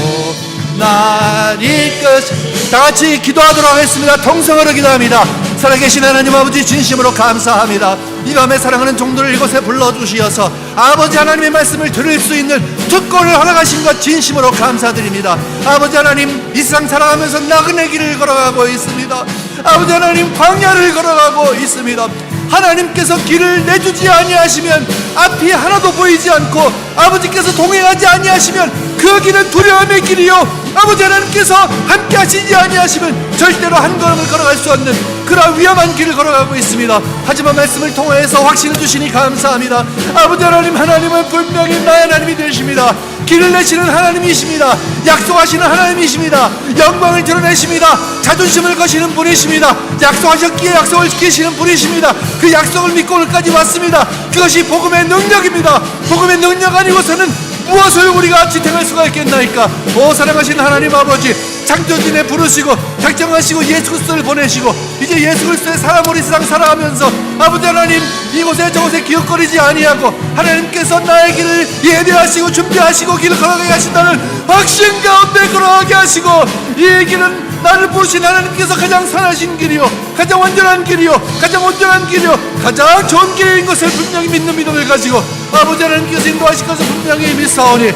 날 이끄시. 다같이 기도하도록 하겠습니다. 통성으로 기도합니다. 살아계신 하나님 아버지, 진심으로 감사합니다. 이 밤에 사랑하는 종들을 이곳에 불러주시어서 아버지 하나님의 말씀을 들을 수 있는 특권을 허락하신 것 진심으로 감사드립니다. 아버지 하나님, 이 세상 살아가면서 나그네 길을 걸어가고 있습니다. 아버지 하나님, 광야를 걸어가고 있습니다. 하나님께서 길을 내주지 아니하시면 앞이 하나도 보이지 않고, 아버지께서 동행하지 아니하시면 그 길은 두려움의 길이요, 아버지 하나님께서 함께 하시지 아니하시면 절대로 한 걸음을 걸어갈 수 없는 그런 위험한 길을 걸어가고 있습니다. 하지만 말씀을 통해서 확신을 주시니 감사합니다. 아버지 하나님, 하나님은 분명히 나의 하나님이 되십니다. 길을 내시는 하나님이십니다. 약속하시는 하나님이십니다. 영광을 드러내십니다. 자존심을 거시는 분이십니다. 약속하셨기에 약속을 지키시는 분이십니다. 그 약속을 믿고 오늘까지 왔습니다. 그것이 복음의 능력입니다. 복음의 능력 아니고서는 무엇을 우리가 지탱할 수가 있겠나이까. 오 사랑하신 하나님 아버지, 창조진에 부르시고 작정하시고 예수 그리스도를 보내시고, 이제 예수 그리스도의 사람으로 이 세상 살아가면서 아버지 하나님, 이곳에 저곳에 기웃거리지 아니하고 하나님께서 나의 길을 예배하시고 준비하시고 길을 걸어가게 하신다는 확신 가운데 걸어가게 하시고, 이 길은 나를 부르신 하나님께서 가장 선하신 길이요, 가장 완전한 길이요, 가장 온전한 길이요, 가장 좋은 길인 것을 분명히 믿는 믿음을 가지고 아버지 하나님께서 인도하실 것을 분명히 믿사오니,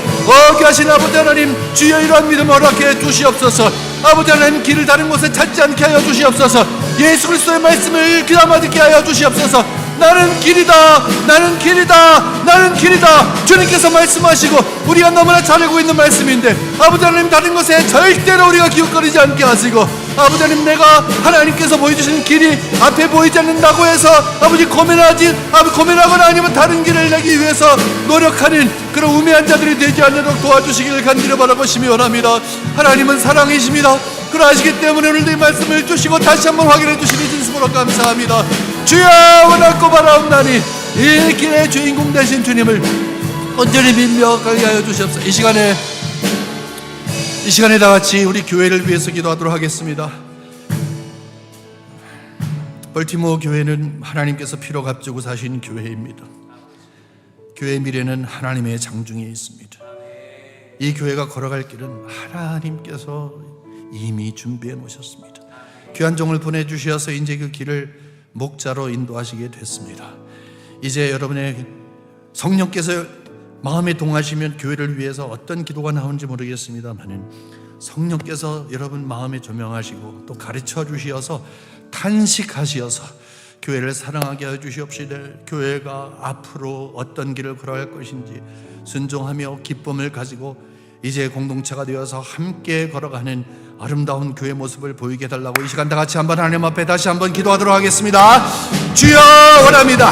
귀하신 아버지 하나님, 주여 이러한 믿음을 허락해 주시옵소서. 아버지 하나님, 길을 다른 곳에 찾지 않게 하여 주시옵소서. 예수 그리스도의 말씀을 귀담아 듣게 하여 주시옵소서. 나는 길이다, 나는 길이다, 나는 길이다. 주님께서 말씀하시고 우리가 너무나 잘 알고 있는 말씀인데, 아버지 하나님, 다른 것에 절대로 우리가 기웃거리지 않게 하시고 아버지 하나님, 내가 하나님께서 보여주신 길이 앞에 보이지 않는다고 해서 아버지 고민하거나 아니면 다른 길을 내기 위해서 노력하는 그런 우매한 자들이 되지 않도록 도와주시기를 간절히 바라보시며 원합니다. 하나님은 사랑이십니다. 그러하시기 때문에 오늘도 이 말씀을 주시고 다시 한번 확인해 주시니 진심으로 감사합니다. 주여, 원하고 바라옵나니 이 길의 주인공 되신 주님을 온전히 믿며 가게 하여 주시옵소서. 이 시간에 다 같이 우리 교회를 위해서 기도하도록 하겠습니다. 벌티모어 교회는 하나님께서 피로 값주고 사신 교회입니다. 교회의 미래는 하나님의 장중에 있습니다. 이 교회가 걸어갈 길은 하나님께서 이미 준비해 놓으셨습니다. 귀한 종을 보내주셔서 이제 그 길을 목자로 인도하시게 됐습니다. 이제 여러분의 성령께서 마음에 동하시면 교회를 위해서 어떤 기도가 나오는지 모르겠습니다만 성령께서 여러분 마음에 조명하시고 또 가르쳐 주시어서 탄식하시어서 교회를 사랑하게 하여 주시옵시되 교회가 앞으로 어떤 길을 걸어갈 것인지 순종하며 기쁨을 가지고 이제 공동체가 되어서 함께 걸어가는 아름다운 교회 모습을 보이게 해달라고 이 시간 다 같이 한번 하나님 앞에 다시 한번 기도하도록 하겠습니다. 주여, 원합니다.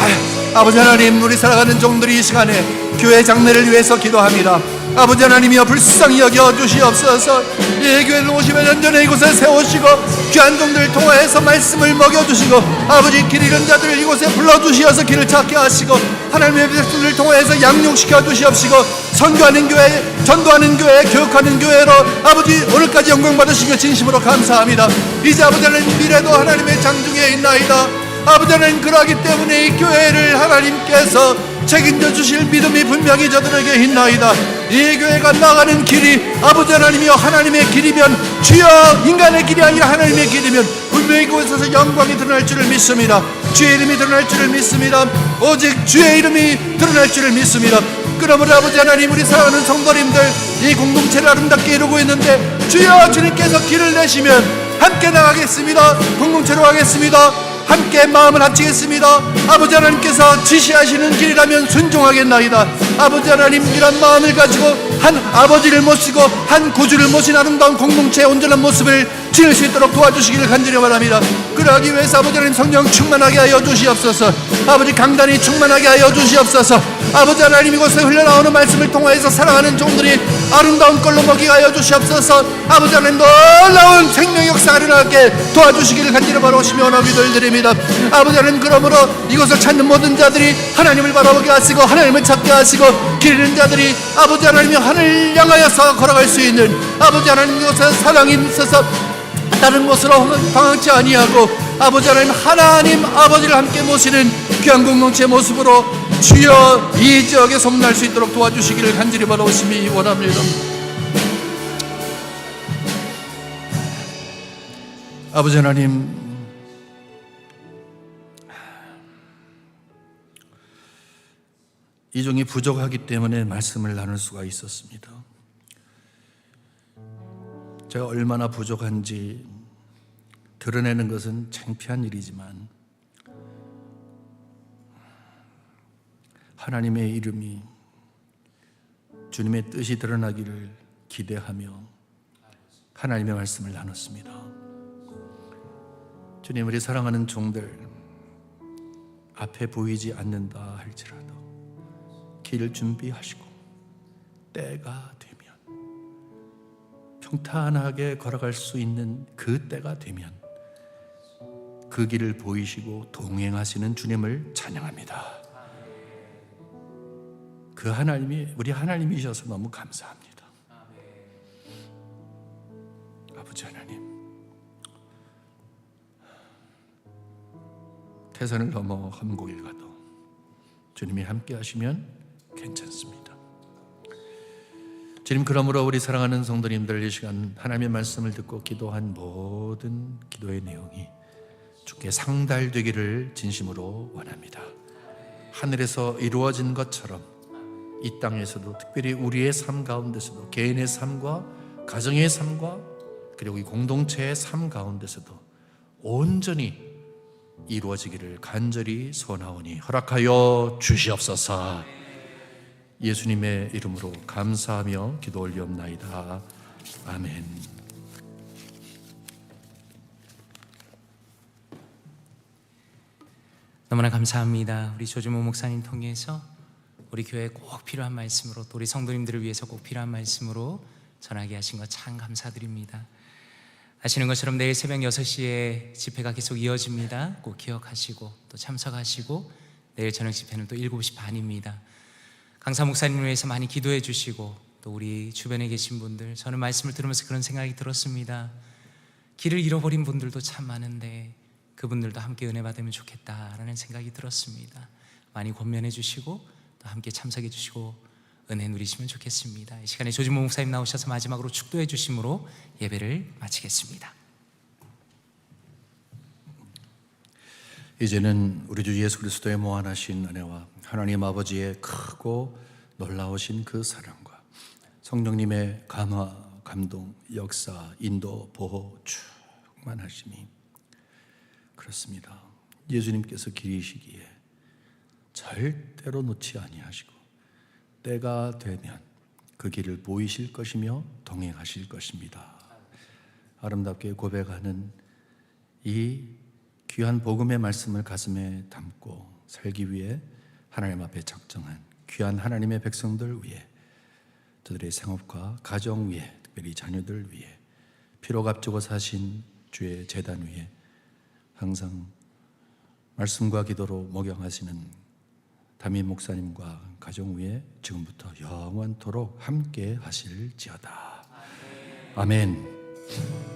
아버지 하나님, 우리 살아가는 종들이 이 시간에 교회 장래를 위해서 기도합니다. 아버지 하나님이여, 불쌍히 여겨 주시옵소서. 이 교회를 50여 년 전에 이곳에 세우시고 귀한 종들 통하여서 말씀을 먹여주시고 아버지 길 잃은 자들을 이곳에 불러주시어서 길을 찾게 하시고 하나님의 백성들을 통하여서 양육시켜 주시옵시고 선교하는 교회, 전도하는 교회, 교육하는 교회로 아버지 오늘까지 영광 받으시며 진심으로 감사합니다. 이제 아버지 하나님 미래도 하나님의 장중에 있나이다. 아버지 하나님, 그러하기 때문에 이 교회를 하나님께서 책임져 주실 믿음이 분명히 저들에게 있나이다. 이 교회가 나가는 길이 아버지 하나님이여 하나님의 길이면, 주여 인간의 길이 아니라 하나님의 길이면 분명히 그곳에서 영광이 드러날 줄을 믿습니다. 주의 이름이 드러날 줄을 믿습니다. 오직 주의 이름이 드러날 줄을 믿습니다. 그러므로 아버지 하나님, 우리 사랑하는 성도님들 이 공동체를 아름답게 이루고 있는데 주여 주님께서 길을 내시면 함께 나가겠습니다. 공동체로 가겠습니다. 함께 마음을 합치겠습니다. 아버지 하나님께서 지시하시는 길이라면 순종하겠나이다. 아버지 하나님, 이런 마음을 가지고 한 아버지를 모시고 한 구주를 모신 아름다운 공동체의 온전한 모습을 지을 수 있도록 도와주시기를 간절히 바랍니다. 그러하기 위해서 아버지 하나님 성령 충만하게 하여 주시옵소서. 아버지 강단이 충만하게 하여 주시옵소서. 아버지 하나님, 이곳에 흘러나오는 말씀을 통하여서 사랑하는 종들이 아름다운 꼴로 먹이게 하여 주시옵소서. 아버지 하나님, 놀라운 생명 역사가 일어나게 도와주시기를 간절히 바라오시며 원하고 기도를 드립니다. 아버지 하나님, 그러므로 이곳을 찾는 모든 자들이 하나님을 바라보게 하시고 하나님을 찾게 하시고 길 잃은 자들이 아버지 하나님이 하늘 향하여서 걸어갈 수 있는 아버지 하나님, 이곳에 사랑이 있어서 다른 곳으로 방황치 아니하고 아버지 하나님 아버지를 함께 모시는 귀한 공동체 모습으로 주여 이 지역에 소문날 수 있도록 도와주시기를 간절히 바라오심이 원합니다. 아버지 하나님, 이 종이 부족하기 때문에 말씀을 나눌 수가 있었습니다. 제가 얼마나 부족한지 드러내는 것은 창피한 일이지만 하나님의 이름이, 주님의 뜻이 드러나기를 기대하며 하나님의 말씀을 나눴습니다. 주님, 우리 사랑하는 종들 앞에 보이지 않는다 할지라도 길을 준비하시고 때가 되면, 평탄하게 걸어갈 수 있는 그 때가 되면 그 길을 보이시고 동행하시는 주님을 찬양합니다. 그 하나님이 우리 하나님이셔서 너무 감사합니다. 아버지 하나님, 태산을 넘어 험곡에 가도 주님이 함께 하시면 괜찮습니다. 주님, 그러므로 우리 사랑하는 성도님들 이 시간 하나님의 말씀을 듣고 기도한 모든 기도의 내용이 주께 상달되기를 진심으로 원합니다. 하늘에서 이루어진 것처럼 이 땅에서도, 특별히 우리의 삶 가운데서도, 개인의 삶과 가정의 삶과 그리고 이 공동체의 삶 가운데서도 온전히 이루어지기를 간절히 소원하오니 허락하여 주시옵소서. 예수님의 이름으로 감사하며 기도 올리옵나이다. 아멘. 너무나 감사합니다. 우리 조주모 목사님 통해서 우리 교회에 꼭 필요한 말씀으로, 또 우리 성도님들을 위해서 꼭 필요한 말씀으로 전하게 하신 것 참 감사드립니다. 아시는 것처럼 내일 새벽 6시에 집회가 계속 이어집니다. 꼭 기억하시고 또 참석하시고, 내일 저녁 집회는 또 7시 반입니다. 강사 목사님을 위해서 많이 기도해 주시고, 또 우리 주변에 계신 분들, 저는 말씀을 들으면서 그런 생각이 들었습니다. 길을 잃어버린 분들도 참 많은데 그분들도 함께 은혜 받으면 좋겠다라는 생각이 들었습니다. 많이 권면해 주시고 또 함께 참석해 주시고 은혜 누리시면 좋겠습니다. 이 시간에 조진모 목사님 나오셔서 마지막으로 축도해 주심으로 예배를 마치겠습니다. 이제는 우리 주 예수 그리스도의 무한하신 은혜와 하나님 아버지의 크고 놀라우신 그 사랑과 성령님의 감화, 감동, 역사, 인도, 보호, 충만하심이 그렇습니다. 예수님께서 기리시기에 절대로 놓지 아니하시고 때가 되면 그 길을 보이실 것이며 동행하실 것입니다. 아름답게 고백하는 이 귀한 복음의 말씀을 가슴에 담고 살기 위해 하나님 앞에 작정한 귀한 하나님의 백성들 위해, 저들의 생업과 가정 위해, 특별히 자녀들 위해, 피로 값주고 사신 주의 제단 위에 항상 말씀과 기도로 목양하시는 담임 목사님과 가정 위에 지금부터 영원토록 함께 하실지어다. 아멘.